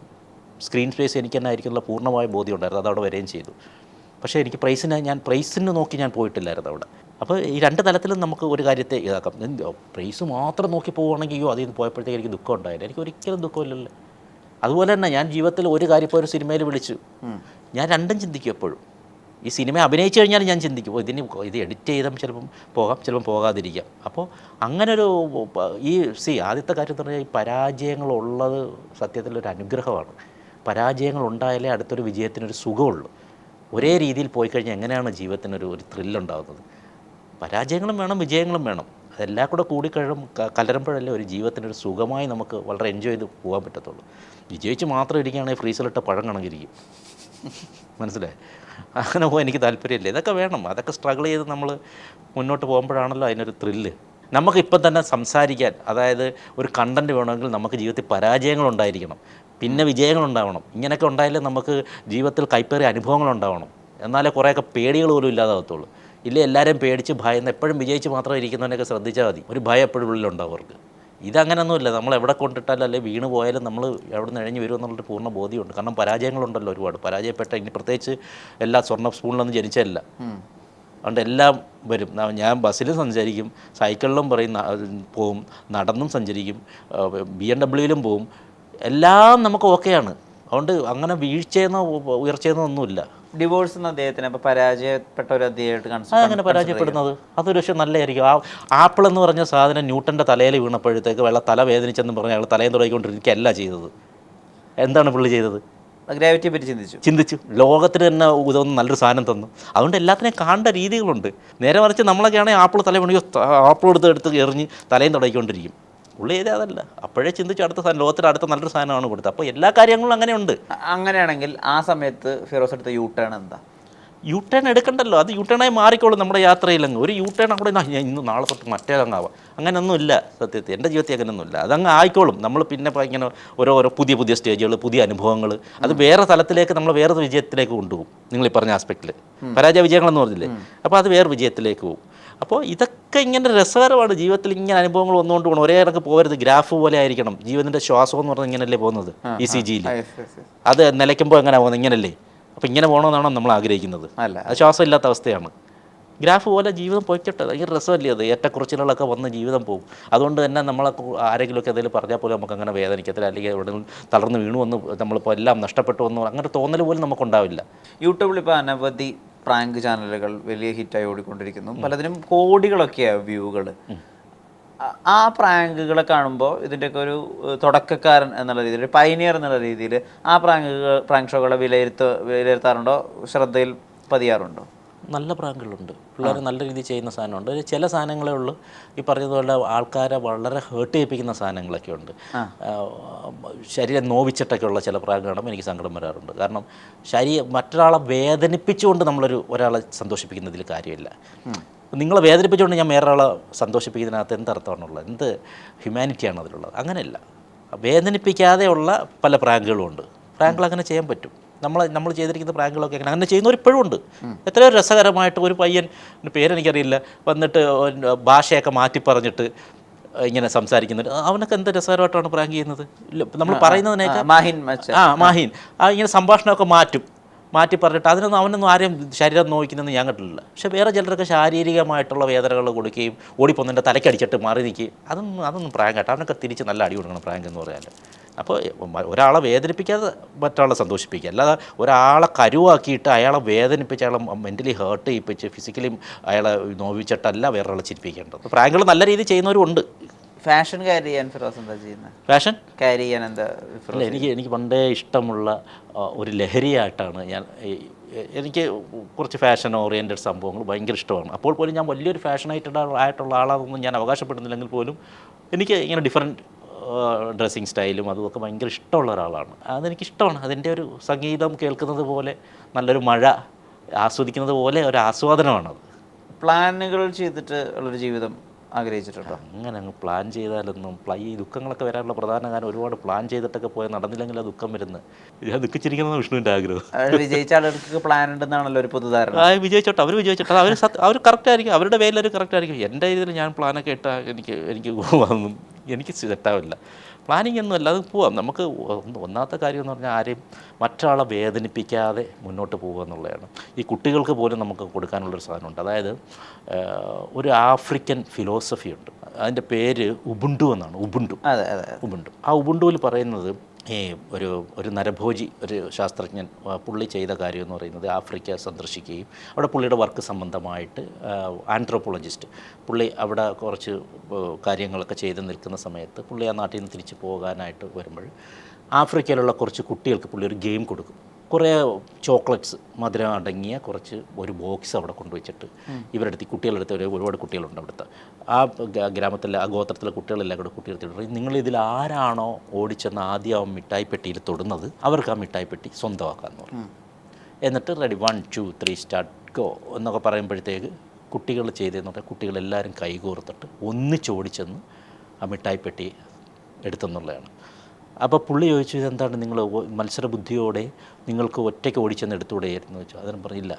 സ്ക്രീൻ സ്പേസ് എനിക്ക് തന്നെ ആയിരിക്കുള്ള പൂർണ്ണമായ ബോധ്യം ഉണ്ടായിരുന്നു. അതവിടെ വരികയും ചെയ്തു. പക്ഷേ എനിക്ക് പ്രൈസിന് നോക്കി ഞാൻ പോയിട്ടില്ലായിരുന്നു അവിടെ. അപ്പോൾ ഈ രണ്ട് തലത്തിലും നമുക്ക് ഒരു കാര്യത്തെ ഇതാക്കാം. പ്രൈസ് മാത്രം നോക്കി പോവുകയാണെങ്കിൽ അതിൽ നിന്ന് പോയപ്പോഴത്തേക്ക് എനിക്ക് ദുഃഖം ഉണ്ടായില്ല. എനിക്ക് ഒരിക്കലും ദുഃഖമില്ലല്ലോ. അതുപോലെ തന്നെ ഞാൻ ജീവിതത്തിൽ ഒരു കാര്യം ഇപ്പോൾ ഒരു സിനിമയിൽ വിളിച്ചു, ഞാൻ രണ്ടും ചിന്തിക്കും എപ്പോഴും. ഈ സിനിമ അഭിനയിച്ചു കഴിഞ്ഞാൽ ഞാൻ ചിന്തിക്കും, ഇത് എഡിറ്റ് ചെയ്താൽ ചിലപ്പം പോകാം, ചിലപ്പം പോകാതിരിക്കാം. അപ്പോൾ അങ്ങനൊരു ആദ്യത്തെ കാര്യം എന്ന് പറഞ്ഞാൽ ഈ പരാജയങ്ങളുള്ളത് സത്യത്തിലൊരു അനുഗ്രഹമാണ്. പരാജയങ്ങൾ ഉണ്ടായാലേ അടുത്തൊരു വിജയത്തിനൊരു സുഖമുള്ളൂ. ഒരേ രീതിയിൽ പോയി കഴിഞ്ഞാൽ എങ്ങനെയാണ് ജീവിതത്തിനൊരു ത്രില്ലുണ്ടാകുന്നത്? പരാജയങ്ങളും വേണം, വിജയങ്ങളും വേണം. അതെല്ലാം കൂടെ കലരുമ്പോഴല്ലേ ഒരു ജീവിതത്തിനൊരു സുഖമായി നമുക്ക് വളരെ എൻജോയ് ചെയ്ത് പോകാൻ പറ്റത്തുള്ളൂ. വിജയിച്ച് മാത്രം ഇരിക്കുകയാണെങ്കിൽ ഫ്രീസറിലിട്ട പഴം കണക്കിരിക്കും. മനസ്സിലായി? അങ്ങനെ പോകാൻ എനിക്ക് താല്പര്യമില്ല. ഇതൊക്കെ വേണം, അതൊക്കെ സ്ട്രഗിൾ ചെയ്ത് നമ്മൾ മുന്നോട്ട് പോകുമ്പോഴാണല്ലോ അതിനൊരു ത്രില്ല്. നമുക്കിപ്പം തന്നെ സംസാരിക്കാൻ, അതായത് ഒരു കണ്ടൻറ്റ് വേണമെങ്കിൽ നമുക്ക് ജീവിതത്തിൽ പരാജയങ്ങളുണ്ടായിരിക്കണം, പിന്നെ വിജയങ്ങളുണ്ടാവണം. ഇങ്ങനെയൊക്കെ ഉണ്ടായാലേ നമുക്ക് ജീവിതത്തിൽ കൈപ്പേറിയ അനുഭവങ്ങളുണ്ടാവണം. എന്നാലേ കുറേയൊക്കെ പേടികൾ പോലും ഇല്ലാതാകത്തുള്ളൂ. ഇല്ലേ എല്ലാവരെയും പേടിച്ച് ഭയന്ന് എപ്പോഴും വിജയിച്ച് മാത്രം ഇരിക്കുന്നവനൊക്കെ ശ്രദ്ധിച്ചാൽ മതി. ഒരു ഭയം എപ്പോഴും ഉള്ളിലുണ്ടാവും അവർക്ക്. ഇതങ്ങനെയൊന്നുമില്ല. നമ്മൾ എവിടെ കൊണ്ടിട്ടാലും അല്ലെങ്കിൽ വീണ് പോയാലും നമ്മൾ എവിടെ നിന്ന് ഇഴഞ്ഞ് വരും എന്നുള്ളൊരു പൂർണ്ണ ബോധ്യമുണ്ട്. കാരണം പരാജയങ്ങളുണ്ടല്ലോ ഒരുപാട്. പരാജയപ്പെട്ട ഇനി പ്രത്യേകിച്ച് എല്ലാ സ്വർണ്ണ സ്പൂണിലൊന്നും ജനിച്ചല്ല. അതുകൊണ്ട് എല്ലാം വരും. ഞാൻ ബസ്സിലും സഞ്ചരിക്കും, സൈക്കിളിലും പോവും, നടന്നും സഞ്ചരിക്കും, BMW പോവും. എല്ലാം നമുക്ക് ഓക്കെയാണ്. അതുകൊണ്ട് അങ്ങനെ വീഴ്ചയെന്നോ ഉയർച്ചയെന്നോ ഒന്നുമില്ല. ഡിവോഴ്സ് എന്ന അദ്ദേഹത്തിന് അപ്പോൾ പരാജയപ്പെട്ട ഒരു അദ്ദേഹമായിട്ട് അതങ്ങനെ പരാജയപ്പെടുന്നത് അതൊരു പക്ഷേ നല്ലതായിരിക്കും. ആപ്പിൾ എന്ന് പറഞ്ഞ സാധനം ന്യൂട്ടൻ്റെ തലയിൽ വീണപ്പോഴത്തേക്ക് തല വേദനിച്ചെന്ന് പറഞ്ഞ് അയാൾ തലയും തുടങ്ങിക്കൊണ്ടിരിക്കുകയല്ല ചെയ്തത്. എന്താണ് പുള്ളി ചെയ്തത്? ഗ്രാവിറ്റിയെ പറ്റി ചിന്തിച്ചു. ലോകത്തിന് തന്നെ ഉതകുന്ന നല്ലൊരു സാധനം തന്നു. അതുകൊണ്ട് എല്ലാത്തിനെയും കാണേണ്ട രീതികളുണ്ട്. നേരെ മറിച്ച് നമ്മളൊക്കെയാണെങ്കിൽ ആപ്പിൾ തല വീണിയോ ആപ്പിൾ എടുത്ത് എറിഞ്ഞ് തലയും തുടങ്ങിക്കൊണ്ടിരിക്കും. പുള്ളി ചെയ്തേ അതല്ല. അപ്പോഴേ ചിന്തിച്ചു അടുത്ത സാധനം, ലോകത്തിൽ അടുത്ത നല്ലൊരു സാധനമാണ് കൊടുത്തത്. അപ്പോൾ എല്ലാ കാര്യങ്ങളും അങ്ങനെയുണ്ട്. അങ്ങനെയാണെങ്കിൽ ആ സമയത്ത് ഫിറോസ് എടുത്ത യു ടേൺ എന്താ? യു ടേൺ എടുക്കണ്ടല്ലോ, അത് യു ടേണായി മാറിക്കോളും നമ്മുടെ യാത്രയിലങ്ങ്. ഒരു യു ടേൺ അവിടെ ഇന്ന് നാളെ തൊട്ട് മറ്റേതങ്ങാവാം, അങ്ങനെയൊന്നുമില്ല. സത്യത്തിൽ എൻ്റെ ജീവിതത്തിൽ അങ്ങനെയൊന്നുമില്ല. അതങ്ങ് ആയിക്കോളും. നമ്മൾ പിന്നെ ഇങ്ങനെ ഓരോ പുതിയ സ്റ്റേജുകൾ, പുതിയ അനുഭവങ്ങൾ, അത് വേറെ തലത്തിലേക്ക് നമ്മൾ വേറെ വിജയത്തിലേക്ക് കൊണ്ടുപോകും. നിങ്ങൾ ഈ പറഞ്ഞ ആസ്പെക്റ്റിൽ പരാജയ വിജയങ്ങളെന്ന് പറഞ്ഞില്ലേ, അപ്പോൾ അത് വേറെ വിജയത്തിലേക്ക് പോകും. അപ്പോൾ ഇതൊക്കെ ഇങ്ങനെ രസകരമാണ്. ജീവിതത്തിൽ ഇങ്ങനെ അനുഭവങ്ങൾ വന്നുകൊണ്ട് പോകണം. ഒരേ കണക്ക് പോകരുത്. ഗ്രാഫ് പോലെ ആയിരിക്കണം. ജീവൻ്റെ ശ്വാസം എന്ന് പറഞ്ഞാൽ ഇങ്ങനെയല്ലേ പോകുന്നത് ECGയിൽ. അത് നിലയ്ക്കുമ്പോൾ എങ്ങനെ പോകുന്നത്? ഇങ്ങനല്ലേ. അപ്പോൾ ഇങ്ങനെ പോകണമെന്നാണോ നമ്മൾ ആഗ്രഹിക്കുന്നത്? അല്ല, അത് ശ്വാസം ഇല്ലാത്ത അവസ്ഥയാണ്. ഗ്രാഫ് പോലെ ജീവിതം പോയിക്കട്ടെ. ഭയങ്കര രസമല്ലേ അത്. ഏറ്റക്കുറച്ചിലുകളൊക്കെ വന്ന് ജീവിതം പോകും. അതുകൊണ്ട് തന്നെ നമ്മളെ ആരെങ്കിലുമൊക്കെ എന്തെങ്കിലും പറഞ്ഞാൽ പോലും നമുക്ക് അങ്ങനെ വേദനിക്കത്തില്ല, അല്ലെങ്കിൽ എവിടെയെങ്കിലും തളർന്ന് വീണു വന്ന് നമ്മളിപ്പോൾ എല്ലാം നഷ്ടപ്പെട്ടു വന്നു അങ്ങനെ തോന്നൽ പോലും നമുക്കുണ്ടാവില്ല. യൂട്യൂബിൽ ഇപ്പോൾ അനവധി പ്രാങ്ക് ചാനലുകൾ വലിയ ഹിറ്റായി ഓടിക്കൊണ്ടിരിക്കുന്നു. പലതിനും കോടികളൊക്കെയാണ് വ്യൂകൾ. ആ പ്രാങ്കുകളെ കാണുമ്പോൾ ഇതിൻ്റെയൊക്കെ ഒരു തുടക്കക്കാരൻ എന്നുള്ള രീതിയിൽ, ഒരു പൈനിയർ എന്നുള്ള രീതിയിൽ ആ പ്രാങ്ക് ഷോകളെ വിലയിരുത്താറുണ്ടോ? ശ്രദ്ധയിൽ പതിയാറുണ്ടോ? നല്ല പ്രാങ്കുകളുണ്ട്. പിള്ളേർ നല്ല രീതിയിൽ ചെയ്യുന്ന സാധനമുണ്ട്. ചില സാധനങ്ങളേ ഉള്ളൂ ഈ പറഞ്ഞതുപോലെ ആൾക്കാരെ വളരെ ഹേർട്ട് ചെയ്യിപ്പിക്കുന്ന സാധനങ്ങളൊക്കെ ഉണ്ട്. ശരീരം നോവിച്ചിട്ടൊക്കെയുള്ള ചില പ്രാങ്ക് കാണുമ്പോൾ എനിക്ക് സങ്കടം വരാറുണ്ട്. കാരണം മറ്റൊരാളെ വേദനിപ്പിച്ചുകൊണ്ട് ഒരാളെ സന്തോഷിപ്പിക്കുന്നതിൽ കാര്യമില്ല. നിങ്ങളെ വേദനിപ്പിച്ചുകൊണ്ട് ഞാൻ വേറൊരാളെ സന്തോഷിപ്പിക്കുന്നതിനകത്ത് എന്തർത്ഥമാണുള്ളത്? എന്ത് ഹ്യൂമാനിറ്റിയാണ് അതിലുള്ളത്? അങ്ങനെയല്ല. വേദനിപ്പിക്കാതെയുള്ള പല പ്രാങ്കുകളും ഉണ്ട്. പ്രാങ്കുകൾ അങ്ങനെ ചെയ്യാൻ പറ്റും. നമ്മൾ ചെയ്തിരിക്കുന്ന പ്രാങ്കുകളൊക്കെ അങ്ങനെ ചെയ്യുന്നവരിപ്പോഴും ഉണ്ട്. എത്രയോ രസകരമായിട്ട് ഒരു പയ്യൻ, പേരെനിക്കറിയില്ല, വന്നിട്ട് ഭാഷയൊക്കെ മാറ്റി പറഞ്ഞിട്ട് ഇങ്ങനെ സംസാരിക്കുന്നത്. അവനൊക്കെ എന്ത് രസകരമായിട്ടാണ് പ്രാങ്ക് ചെയ്യുന്നത്. നമ്മൾ പറയുന്നതിനേക്കാൾ മാഹിൻ ഇങ്ങനെ സംഭാഷണമൊക്കെ മാറ്റി പറഞ്ഞിട്ട് അവനൊന്നും ആരെയും ശരീരം നോവിക്കുന്നതെന്ന് ഞാൻ കണ്ടിട്ടില്ല. പക്ഷേ വേറെ ചിലരൊക്കെ ശാരീരികമായിട്ടുള്ള വേദനകൾ കൊടുക്കുകയും ഓടിപ്പോന്നതിൻ്റെ തലക്കടിച്ചിട്ട് മാറി നിൽക്കുകയും അതൊന്നും പ്രാങ്ക് ആയിട്ട് അവനൊക്കെ തിരിച്ച് നല്ല അടി കൊടുക്കണം പ്രാങ്ക് എന്ന് പറഞ്ഞാൽ. അപ്പോൾ ഒരാളെ വേദനിപ്പിക്കാതെ മറ്റൊരാളെ സന്തോഷിപ്പിക്കുക, അല്ലാതെ ഒരാളെ കരുവാക്കിയിട്ട് അയാളെ വേദനിപ്പിച്ച് അയാളെ മെൻ്റലി ഹേർട്ട് ചെയ്യിപ്പിച്ച് ഫിസിക്കലി അയാളെ നോവിച്ചിട്ടല്ല വേറൊരാളെ ചിരിപ്പിക്കേണ്ടത്. പ്രാങ്കുകൾ നല്ല രീതിയിൽ ചെയ്യുന്നവരും ഉണ്ട്. ഫാഷൻ ക്യാരി ചെയ്യാൻ ഫിറോസ് എന്താ ചെയ്യുന്നത്? ഫാഷൻ ക്യാരി ചെയ്യാൻ എന്താ? എനിക്ക് പണ്ടേ ഇഷ്ടമുള്ള ഒരു ലഹരിയായിട്ടാണ് എനിക്ക് കുറച്ച് ഫാഷൻ ഓറിയൻറ്റഡ് സംഭവങ്ങൾ ഭയങ്കര ഇഷ്ടമാണ്. അപ്പോൾ പോലും ഞാൻ വലിയൊരു ആയിട്ടുള്ള ആളാണെന്ന് ഞാൻ അവകാശപ്പെടുന്നില്ലെങ്കിൽ പോലും എനിക്ക് ഇങ്ങനെ ഡിഫറെൻറ്റ് ഡ്രസ്സിങ് സ്റ്റൈലും അതുമൊക്കെ ഭയങ്കര ഇഷ്ടമുള്ള ഒരാളാണ്. അതെനിക്കിഷ്ടമാണ്. അതിൻ്റെ ഒരു സംഗീതം കേൾക്കുന്നത് പോലെ, നല്ലൊരു മഴ ആസ്വദിക്കുന്നത് പോലെ ഒരു ആസ്വാദനമാണത്. പ്ലാനുകൾ ചെയ്തിട്ട് ഉള്ളൊരു ജീവിതം ആഗ്രഹിച്ചിട്ടുണ്ടോ? അങ്ങനെ അങ്ങ് പ്ലാൻ ചെയ്താലൊന്നും ഈ ദുഃഖങ്ങളൊക്കെ വരാനുള്ള പ്രധാന കാരണം ഒരുപാട് പ്ലാൻ ചെയ്തിട്ടൊക്കെ പോയാൽ നടന്നില്ലെങ്കിൽ ആ ദുഃഖം വരുന്നത്. ഞാൻ ദുഃഖിച്ചിരിക്കുന്നത് വിഷ്ണുവിൻ്റെ ആഗ്രഹം. വിജയിച്ച ആളുകൾക്ക് പ്ലാൻ ഉണ്ടെന്നാണല്ലോ ഒരു പൊതുധാരണ. വിജയിച്ചോട്ടെ, അവർ കറക്റ്റായിരിക്കും, അവരുടെ വേലൊരു കറക്റ്റായിരിക്കും. എൻ്റെ ഇതിൽ ഞാൻ പ്ലാനൊക്കെ ഇട്ടാൽ എനിക്ക് സെറ്റാവില്ല. പ്ലാനിങ് ഒന്നും അല്ല, അത് പോവാം. നമുക്ക് ഒന്നാമത്തെ കാര്യം എന്ന് പറഞ്ഞാൽ ആരെയും മറ്റൊരാളെ വേദനിപ്പിക്കാതെ മുന്നോട്ട് പോകുക എന്നുള്ളതാണ്. ഈ കുട്ടികൾക്ക് പോലും നമുക്ക് കൊടുക്കാനുള്ളൊരു സാധനമുണ്ട്. അതായത് ഒരു ആഫ്രിക്കൻ ഫിലോസഫി ഉണ്ട്. അതിൻ്റെ പേര് ഉബുണ്ടു എന്നാണ്. ഉബുണ്ടു. ആ ഉബുണ്ടുവിൽ പറയുന്നത് ഒരു നരഭോജി, ഒരു ശാസ്ത്രജ്ഞൻ, പുള്ളി ചെയ്ത കാര്യം എന്ന് പറയുന്നത് ആഫ്രിക്ക സന്ദർശിക്കുകയും അവിടെ പുള്ളിയുടെ വർക്ക് സംബന്ധമായിട്ട് ആന്ത്രോപോളജിസ്റ്റ് പുള്ളി അവിടെ കുറച്ച് കാര്യങ്ങളൊക്കെ ചെയ്ത് നിൽക്കുന്ന സമയത്ത് പുള്ളി ആ നാട്ടിൽ നിന്ന് തിരിച്ച് പോകാനായിട്ട് വരുമ്പോൾ ആഫ്രിക്കയിലുള്ള കുറച്ച് കുട്ടികൾക്ക് പുള്ളി ഒരു ഗെയിം കൊടുക്കും. കുറേ ചോക്ലേറ്റ്സ് മധുരം അടങ്ങിയ കുറച്ച് ഒരു ബോക്സ് അവിടെ കൊണ്ടുവച്ചിട്ട് ഇവരുടെ അടുത്ത് കുട്ടികളെടുത്ത് ഒരുപാട് കുട്ടികളുണ്ട് അവിടുത്തെ ആ ഗ്രാമത്തിലെ ആ ഗോത്രത്തിലെ കുട്ടികളെല്ലാം കൂടെ കുട്ടികളെടുത്തിട്ട് നിങ്ങളിതിൽ ആരാണോ ഓടിച്ചെന്ന് ആദ്യം ആ മിഠായി പെട്ടിയിൽ തൊടുന്നത് അവർക്ക് ആ മിഠായി പെട്ടി സ്വന്തമാക്കാമെന്ന് പറഞ്ഞു. എന്നിട്ട് റെഡി 1 2 3 സ്റ്റാർട്ട് ഗോ എന്നൊക്കെ പറയുമ്പോഴത്തേക്ക് കുട്ടികൾ ചെയ്തതെന്ന് പറഞ്ഞാൽ കുട്ടികളെല്ലാവരും കൈകോർത്തിട്ട് ഒന്നിച്ചോടിച്ചെന്ന് ആ മിഠായി പെട്ടി എടുത്തെന്നുള്ളതാണ്. അപ്പോൾ പുള്ളി ചോദിച്ചു, ഇതെന്താണ് നിങ്ങൾ മത്സരബുദ്ധിയോടെ നിങ്ങൾക്ക് ഒറ്റയ്ക്ക് ഓടിച്ചെന്ന് എടുത്തുകൂടെയായിരുന്നു ചോദിച്ചു. അതിന് പറഞ്ഞില്ല,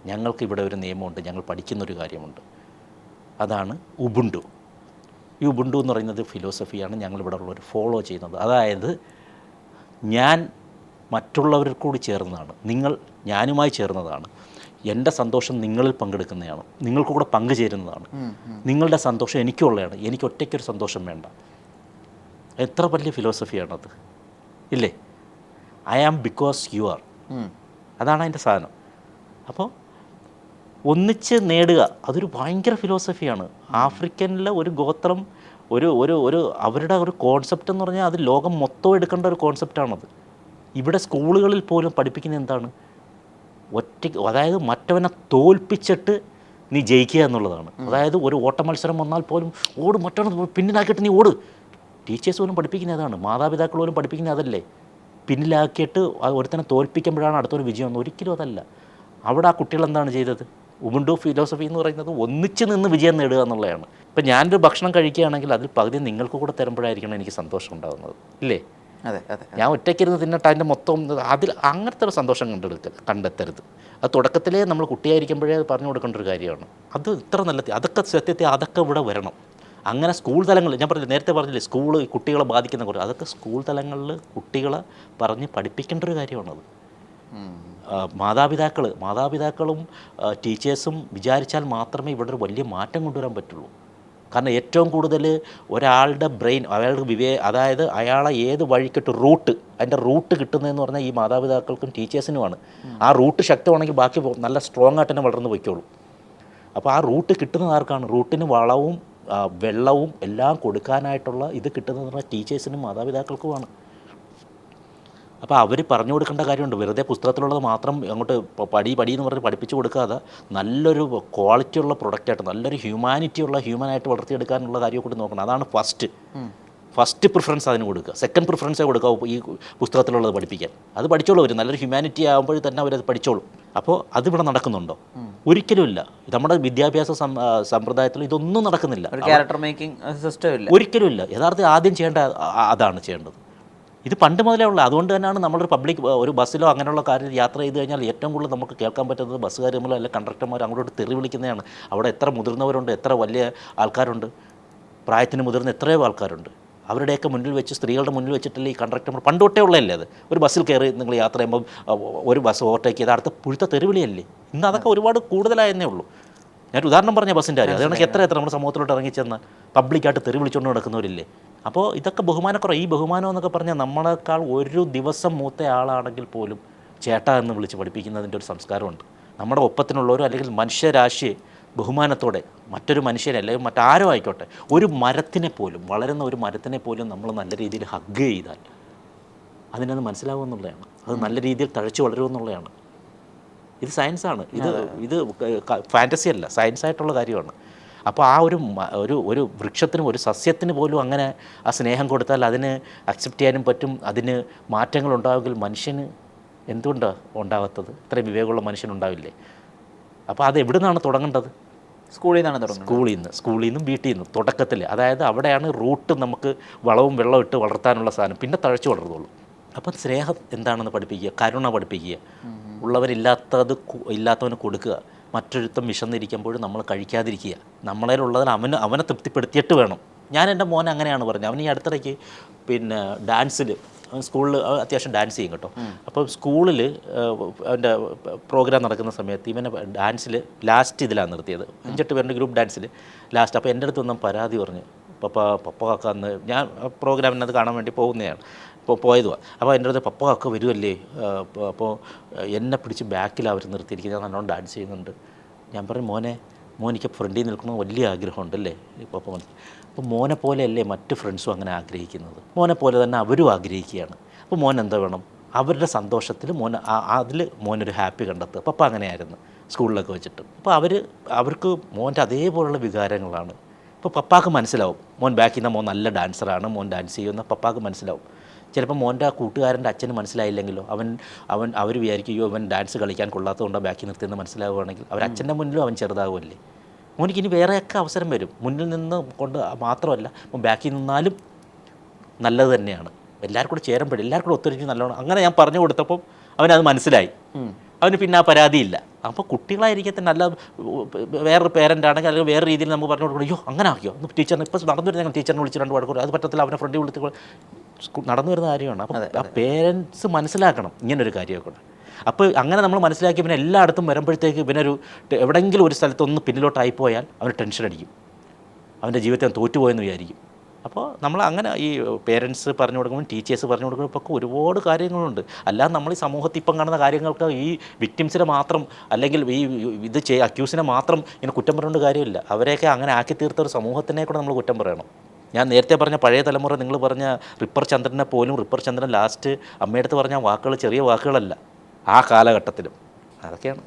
ഞങ്ങൾക്ക് ഇവിടെ ഒരു നിയമമുണ്ട്, ഞങ്ങൾ പഠിക്കുന്നൊരു കാര്യമുണ്ട്, അതാണ് ഉബുണ്ടു. ഈ ഉബുണ്ടു എന്ന് പറയുന്നത് ഫിലോസഫിയാണ് ഞങ്ങളിവിടെ ഉള്ളവർ ഫോളോ ചെയ്യുന്നത്. അതായത് ഞാൻ മറ്റുള്ളവരിൽ കൂടി ചേർന്നതാണ്, നിങ്ങൾ ഞാനുമായി ചേർന്നതാണ്, എൻ്റെ സന്തോഷം നിങ്ങളിൽ പങ്കെടുക്കുന്നതാണ്, നിങ്ങൾക്ക് കൂടെ പങ്കുചേരുന്നതാണ്, നിങ്ങളുടെ സന്തോഷം എനിക്കുള്ളതാണ്, എനിക്ക് ഒറ്റയ്ക്കൊരു സന്തോഷം വേണ്ട. എത്ര വലിയ ഫിലോസഫിയാണത് ഇല്ലേ? I am because you are, അതാണ് അതിൻ്റെ സാധനം. അപ്പോൾ ഒന്നിച്ച് നേടുക, അതൊരു ഭയങ്കര ഫിലോസഫിയാണ്. ആഫ്രിക്കനിലെ ഒരു ഗോത്രം ഒരു ഒരു ഒരു അവരുടെ ഒരു കോൺസെപ്റ്റ് എന്ന് പറഞ്ഞാൽ അത് ലോകം മൊത്തം എടുക്കേണ്ട ഒരു കോൺസെപ്റ്റാണത്. ഇവിടെ സ്കൂളുകളിൽ പോലും പഠിപ്പിക്കുന്നത് എന്താണ്? ഒറ്റയ്ക്ക്, അതായത് മറ്റവനെ തോൽപ്പിച്ചിട്ട് നീ ജയിക്കുക എന്നുള്ളതാണ്. അതായത് ഒരു ഓട്ട മത്സരം വന്നാൽ പോലും ഓട്, മറ്റവനെ പിന്നിലാക്കിയിട്ട് നീ ഓട്. ടീച്ചേഴ്സ് പോലും പഠിപ്പിക്കുന്നത് അതാണ്, മാതാപിതാക്കൾ പോലും പഠിപ്പിക്കുന്നത് അതല്ലേ. പിന്നിലാക്കിയിട്ട് ഒരുത്തനെ തോൽപ്പിക്കുമ്പോഴാണ് അടുത്തൊരു വിജയം. ഒരിക്കലും അതല്ല. അവിടെ ആ കുട്ടികൾ എന്താണ് ചെയ്തത്? ഉബുണ്ടു ഫിലോസഫി എന്ന് പറയുന്നത് ഒന്നിച്ച് നിന്ന് വിജയം നേടുക എന്നുള്ളതാണ്. ഇപ്പം ഞാനൊരു ഭക്ഷണം കഴിക്കുകയാണെങ്കിൽ അതിൽ പകുതി നിങ്ങൾക്ക് കൂടെ തരുമ്പോഴായിരിക്കണം എനിക്ക് സന്തോഷം ഉണ്ടാകുന്നത്, ഇല്ലേ? അതെ അതെ. ഞാൻ ഒറ്റയ്ക്കിരുന്ന് തിന്നിട്ട് അതിൻ്റെ മൊത്തം അതിൽ അങ്ങനത്തെ ഒരു സന്തോഷം കണ്ടെത്തരുത്. അത് തുടക്കത്തിലേ നമ്മൾ കുട്ടിയായിരിക്കുമ്പോഴേ പറഞ്ഞു കൊടുക്കേണ്ട ഒരു കാര്യമാണ്. അത് ഇത്ര നല്ല അതൊക്കെ സത്യത്തെ അതൊക്കെ ഇവിടെ വരണം. അങ്ങനെ സ്കൂൾ തലങ്ങളിൽ, ഞാൻ പറഞ്ഞില്ല നേരത്തെ പറഞ്ഞില്ലേ, സ്കൂൾ കുട്ടികളെ ബാധിക്കുന്ന കുറേ, അതൊക്കെ സ്കൂൾ തലങ്ങളിൽ കുട്ടികളെ പറഞ്ഞ് പഠിപ്പിക്കേണ്ട ഒരു കാര്യമാണത്. മാതാപിതാക്കളും ടീച്ചേഴ്സും വിചാരിച്ചാൽ മാത്രമേ ഇവിടെ ഒരു വലിയ മാറ്റം കൊണ്ടുവരാൻ പറ്റുള്ളൂ. കാരണം ഏറ്റവും കൂടുതൽ ഒരാളുടെ ബ്രെയിൻ, അയാളുടെ അതായത് അയാളെ ഏത് വഴിക്കിട്ട് അതിൻ്റെ റൂട്ട് കിട്ടുന്നതെന്ന് പറഞ്ഞാൽ ഈ മാതാപിതാക്കൾക്കും ടീച്ചേഴ്സിനുമാണ്. ആ റൂട്ട് ശക്തമാണെങ്കിൽ ബാക്കി നല്ല സ്ട്രോങ് ആയിട്ട് തന്നെ വളർന്നു പോയിക്കോളും. അപ്പോൾ ആ റൂട്ട് കിട്ടുന്നത് ആർക്കാണ്? റൂട്ടിന് വളവും വെള്ളവും എല്ലാം കൊടുക്കാനായിട്ടുള്ള ഇത് കിട്ടുന്നതെന്ന് പറഞ്ഞാൽ ടീച്ചേഴ്സിനും മാതാപിതാക്കൾക്കുമാണ്. അപ്പോൾ അവർ പറഞ്ഞു കൊടുക്കേണ്ട കാര്യമുണ്ട്. വെറുതെ പുസ്തകത്തിലുള്ളത് മാത്രം അങ്ങോട്ട് പടി എന്ന് പറഞ്ഞ് പഠിപ്പിച്ച് കൊടുക്കാതെ നല്ലൊരു ക്വാളിറ്റിയുള്ള പ്രൊഡക്റ്റായിട്ട്, നല്ലൊരു ഹ്യൂമനായിട്ട് വളർത്തിയെടുക്കാനുള്ള കാര്യം കൂടി നോക്കണം. അതാണ് ഫസ്റ്റ് പ്രിഫറൻസ് അതിന് കൊടുക്കുക. സെക്കൻഡ് പ്രിഫറൻസേ കൊടുക്കുക ഈ പുസ്തകത്തിലുള്ളത് പഠിപ്പിക്കാൻ. അത് പഠിച്ചോളൂ അവർ, നല്ലൊരു ഹ്യൂമാനിറ്റി ആകുമ്പോൾ തന്നെ അവരത് പഠിച്ചോളും. അപ്പോൾ അതിവിടെ നടക്കുന്നുണ്ടോ? ഒരിക്കലുമില്ല. നമ്മുടെ വിദ്യാഭ്യാസ സമ്പ്രദായത്തിൽ ഇതൊന്നും നടക്കുന്നില്ല. ക്യാരക്ടർ മേക്കിംഗ് സിസ്റ്റം ഇല്ല, ഒരിക്കലുമില്ല. യഥാർത്ഥത്തിൽ ആദ്യം അതാണ് ചെയ്യേണ്ടത്. ഇത് പണ്ട് മുതലേ ഉള്ളത്. അതുകൊണ്ട് തന്നെയാണ് നമ്മളൊരു ഒരു ബസ്സിലോ അങ്ങനെയുള്ള കാര്യം യാത്ര ചെയ്ത് കഴിഞ്ഞാൽ ഏറ്റവും കൂടുതൽ നമുക്ക് കേൾക്കാൻ പറ്റുന്നത് ബസ്സുകാർ തമ്മിലോ അല്ലെങ്കിൽ കണ്ടക്ടർമാർ അങ്ങോട്ട് തെറി വിളിക്കുന്നതാണ്. അവിടെ എത്ര മുതിർന്നവരുണ്ട്, എത്ര വലിയ ആൾക്കാരുണ്ട്, പ്രായത്തിന് മുതിർന്ന എത്രയോ ആൾക്കാരുണ്ട്. അവരുടെയൊക്കെ മുന്നിൽ വെച്ച്, സ്ത്രീകളുടെ മുന്നിൽ വെച്ചിട്ടല്ലേ ഈ കണ്ടക്ടർമാർ പണ്ട് തൊട്ടേ ഉള്ളതല്ലേ അത്. ഒരു ബസ്സിൽ കയറി നിങ്ങൾ യാത്ര ചെയ്യുമ്പോൾ ഒരു ബസ് ഓവർടേക്ക് ചെയ്ത് അടുത്ത പുഴുത്ത തെരുവിളിയല്ലേ. ഇന്ന് അതൊക്കെ ഒരുപാട് കൂടുതലായെന്നേ ഉള്ളൂ. ഞാൻ ഉദാഹരണം പറഞ്ഞ ബസ്സിൻ്റെ കാര്യം. അതാണ് എത്ര നമ്മുടെ സമൂഹത്തിലോട്ട് ഇറങ്ങിച്ചെന്ന് പബ്ലിക്കായിട്ട് തെറി വിളിച്ചുകൊണ്ട് നടക്കുന്നവരില്ലേ. അപ്പോൾ ഇതൊക്കെ ബഹുമാനക്കുറവ്. ഈ ബഹുമാനം എന്നൊക്കെ പറഞ്ഞാൽ നമ്മളെക്കാൾ ഒരു ദിവസം മൂത്ത ആളാണെങ്കിൽ പോലും ചേട്ടാ എന്ന് വിളിച്ച് പഠിപ്പിക്കുന്നതിൻ്റെ ഒരു സംസ്കാരമുണ്ട്. നമ്മുടെ ഒപ്പത്തിനുള്ളവരോ അല്ലെങ്കിൽ മനുഷ്യരാശിയെ ബഹുമാനത്തോടെ മറ്റൊരു മനുഷ്യനെ അല്ലെങ്കിൽ മറ്റാരോ ആയിക്കോട്ടെ, വളരുന്ന ഒരു മരത്തിനെ പോലും നമ്മൾ നല്ല രീതിയിൽ ഹഗ് ചെയ്താൽ അതിനത് മനസ്സിലാവുമെന്നുള്ളതാണ്. അത് നല്ല രീതിയിൽ തഴച്ചു വളരുമെന്നുള്ളതാണ്. ഇത് സയൻസാണ്. ഇത് ഫാൻറ്റസി അല്ല, സയൻസായിട്ടുള്ള കാര്യമാണ്. അപ്പോൾ ആ ഒരു വൃക്ഷത്തിനും ഒരു സസ്യത്തിന് പോലും അങ്ങനെ ആ സ്നേഹം കൊടുത്താൽ അതിന് അക്സെപ്റ്റ് ചെയ്യാനും പറ്റും, അതിന് മാറ്റങ്ങൾ ഉണ്ടാവുമെങ്കിൽ മനുഷ്യന് എന്തുകൊണ്ടാണ് ഉണ്ടാകാത്തത്? ഇത്രയും വിവേകമുള്ള മനുഷ്യനുണ്ടാവില്ലേ? അപ്പോൾ അത് എവിടെ നിന്നാണ് തുടങ്ങേണ്ടത്? സ്കൂളിൽ നിന്നാണ് തുടങ്ങുന്നത്. സ്കൂളിൽ നിന്നും വീട്ടിൽ നിന്നും തുടക്കത്തിൽ. അതായത് അവിടെയാണ് റൂട്ട് നമുക്ക് വളവും വെള്ളവും ഇട്ട് വളർത്താനുള്ള സാധനം. പിന്നെ തഴച്ചു വളർന്നുള്ളൂ. അപ്പം സ്നേഹം എന്താണെന്ന് പഠിപ്പിക്കുക, കരുണ പഠിപ്പിക്കുക, ഇല്ലാത്തവന് കൊടുക്കുക, മറ്റൊരുത്തം വിശന്നിരിക്കുമ്പോഴും നമ്മൾ കഴിക്കാതിരിക്കുക, നമ്മളതിലുള്ളതിൽ അവനെ തൃപ്തിപ്പെടുത്തിയിട്ട് വേണം. ഞാൻ എൻ്റെ മോനെ അങ്ങനെയാണ് പറഞ്ഞത്. അവൻ ഈ അടുത്തിടയ്ക്ക് ഡാൻസിൽ സ്കൂളിൽ അത്യാവശ്യം ഡാൻസ് ചെയ്യും കേട്ടോ. അപ്പോൾ സ്കൂളിൽ അവൻ്റെ പ്രോഗ്രാം നടക്കുന്ന സമയത്ത് ഇവനെ ഡാൻസിൽ ലാസ്റ്റ് ഇതിലാണ് നിർത്തിയത്. 5-8 പേരുടെ ഗ്രൂപ്പ് ഡാൻസിൽ ലാസ്റ്റ്. അപ്പോൾ എൻ്റെ അടുത്ത് വന്നാൽ പരാതി പറഞ്ഞു, പപ്പ കാക്ക അന്ന് ഞാൻ പ്രോഗ്രാമിനത് കാണാൻ വേണ്ടി പോകുന്നതാണ്. അപ്പോൾ പോയതുമാണ്. അപ്പോൾ എൻ്റെ അടുത്ത് പപ്പ കാക്ക വരുമല്ലേ, അപ്പോൾ എന്നെ പിടിച്ച് ബാക്കിൽ അവർ നിർത്തിയിരിക്കുന്നത്, ഞാൻ നല്ലോണം ഡാൻസ് ചെയ്യുന്നുണ്ട്. ഞാൻ പറഞ്ഞു, മോനിക്ക് ഫ്രണ്ടിൽ നിൽക്കണമെന്ന് വലിയ ആഗ്രഹമുണ്ടല്ലേ പപ്പ. അപ്പോൾ മോനെ പോലെയല്ലേ മറ്റ് ഫ്രണ്ട്സും അങ്ങനെ ആഗ്രഹിക്കുന്നത്, മോനെ പോലെ തന്നെ അവരും ആഗ്രഹിക്കുകയാണ്. അപ്പോൾ മോൻ എന്താ വേണം? അവരുടെ സന്തോഷത്തിൽ മോൻ അതിൽ മോനൊരു ഹാപ്പി കണ്ടെത്തുക. പപ്പ അങ്ങനെയായിരുന്നു സ്കൂളിലൊക്കെ വെച്ചിട്ട്. അപ്പോൾ അവർക്ക് മോൻ്റെ അതേപോലുള്ള വികാരങ്ങളാണ്. ഇപ്പോൾ പപ്പാക്ക് മനസ്സിലാവും മോൻ ബാക്കിൽ നിന്ന് മോൻ നല്ല ഡാൻസറാണ്, മോൻ ഡാൻസ് ചെയ്യുന്ന പപ്പാക്ക് മനസ്സിലാവും. ചിലപ്പോൾ മോൻ്റെ ആ കൂട്ടുകാരൻ്റെ അച്ഛന് മനസ്സിലായില്ലെങ്കിലോ അവർ വിചാരിക്കുകയോ അവൻ ഡാൻസ് കളിക്കാൻ കൊള്ളാത്തതുകൊണ്ടോ ബാക്കി നിർത്തിയെന്ന് മനസ്സിലാവുകയാണെങ്കിൽ അവർ അച്ഛൻ്റെ മുന്നിലും അവൻ ചെറുതാവുമല്ലേ. മോനിക്ക് ഇനി വേറെയൊക്കെ അവസരം വരും. മുന്നിൽ നിന്ന് കൊണ്ട് മാത്രമല്ല, ബാക്കിൽ നിന്നാലും നല്ലത് തന്നെയാണ്. എല്ലാവർക്കും കൂടെ ചേരുമ്പോഴും എല്ലാവർക്കും കൂടെ ഒത്തൊരുമിച്ച് നല്ലോണം അങ്ങനെ ഞാൻ പറഞ്ഞു കൊടുത്തപ്പം അവനത് മനസ്സിലായി. അവന് പിന്നെ ആ പരാതിയില്ല. അപ്പോൾ കുട്ടികളായിരിക്കത്തെ നല്ല വേറൊരു പേരൻ്റ് ആണെങ്കിൽ അല്ലെങ്കിൽ വേറെ രീതിയിൽ നമുക്ക് പറഞ്ഞു കൊടുക്കണം, അയ്യോ അങ്ങനെ ആക്കിയോ ഒന്ന് ടീച്ചറിനെ ഇപ്പോൾ നടന്നു വരുന്ന ടീച്ചറിനെ വിളിച്ച് 2 വഴക്കൂടെ അത് പറ്റത്തില്ല, അവനെ ഫ്രണ്ട് വിളിച്ച് നടന്നു വരുന്ന കാര്യമാണ്. അപ്പോൾ ആ പേരൻസ് മനസ്സിലാക്കണം ഇങ്ങനൊരു കാര്യമൊക്കെ കൂടെ. അപ്പോൾ അങ്ങനെ നമ്മൾ മനസ്സിലാക്കി പിന്നെ എല്ലായിടത്തും വരുമ്പോഴത്തേക്ക് ഇവനൊരു എവിടെയെങ്കിലും ഒരു സ്ഥലത്തൊന്ന് പിന്നിലോട്ടായി പോയാൽ അവന് ടെൻഷൻ അടിക്കും, അവൻ്റെ ജീവിതത്തിൽ തോറ്റുപോയെന്ന് വിചാരിക്കും. അപ്പോൾ നമ്മൾ അങ്ങനെ ഈ പേരൻസ് പറഞ്ഞു കൊടുക്കുമ്പോൾ ടീച്ചേഴ്സ് പറഞ്ഞു കൊടുക്കുമ്പോൾ ഇപ്പോൾ ഒരുപാട് കാര്യങ്ങളുണ്ട്. അല്ലാതെ നമ്മൾ ഈ സമൂഹത്തിൽ ഇപ്പം കാണുന്ന കാര്യങ്ങൾക്ക് ഈ വിക്ടിംസിനെ മാത്രം അല്ലെങ്കിൽ ഈ അക്യൂസിനെ മാത്രം ഇങ്ങനെ കുറ്റം പറഞ്ഞുകൊണ്ട് കാര്യമില്ല. അവരെയൊക്കെ അങ്ങനെ ആക്കി തീർത്ത ഒരു സമൂഹത്തിനെ കൂടെ നമ്മൾ കുറ്റം പറയണം. ഞാൻ നേരത്തെ പറഞ്ഞ പഴയ തലമുറ നിങ്ങൾ പറഞ്ഞ റിപ്പർ ചന്ദ്രനെ പോലും റിപ്പർ ചന്ദ്രൻ ലാസ്റ്റ് അമ്മയടുത്ത് പറഞ്ഞ വാക്കുകൾ ചെറിയ വാക്കുകളല്ല ആ കാലഘട്ടത്തിലും. അതൊക്കെയാണ്.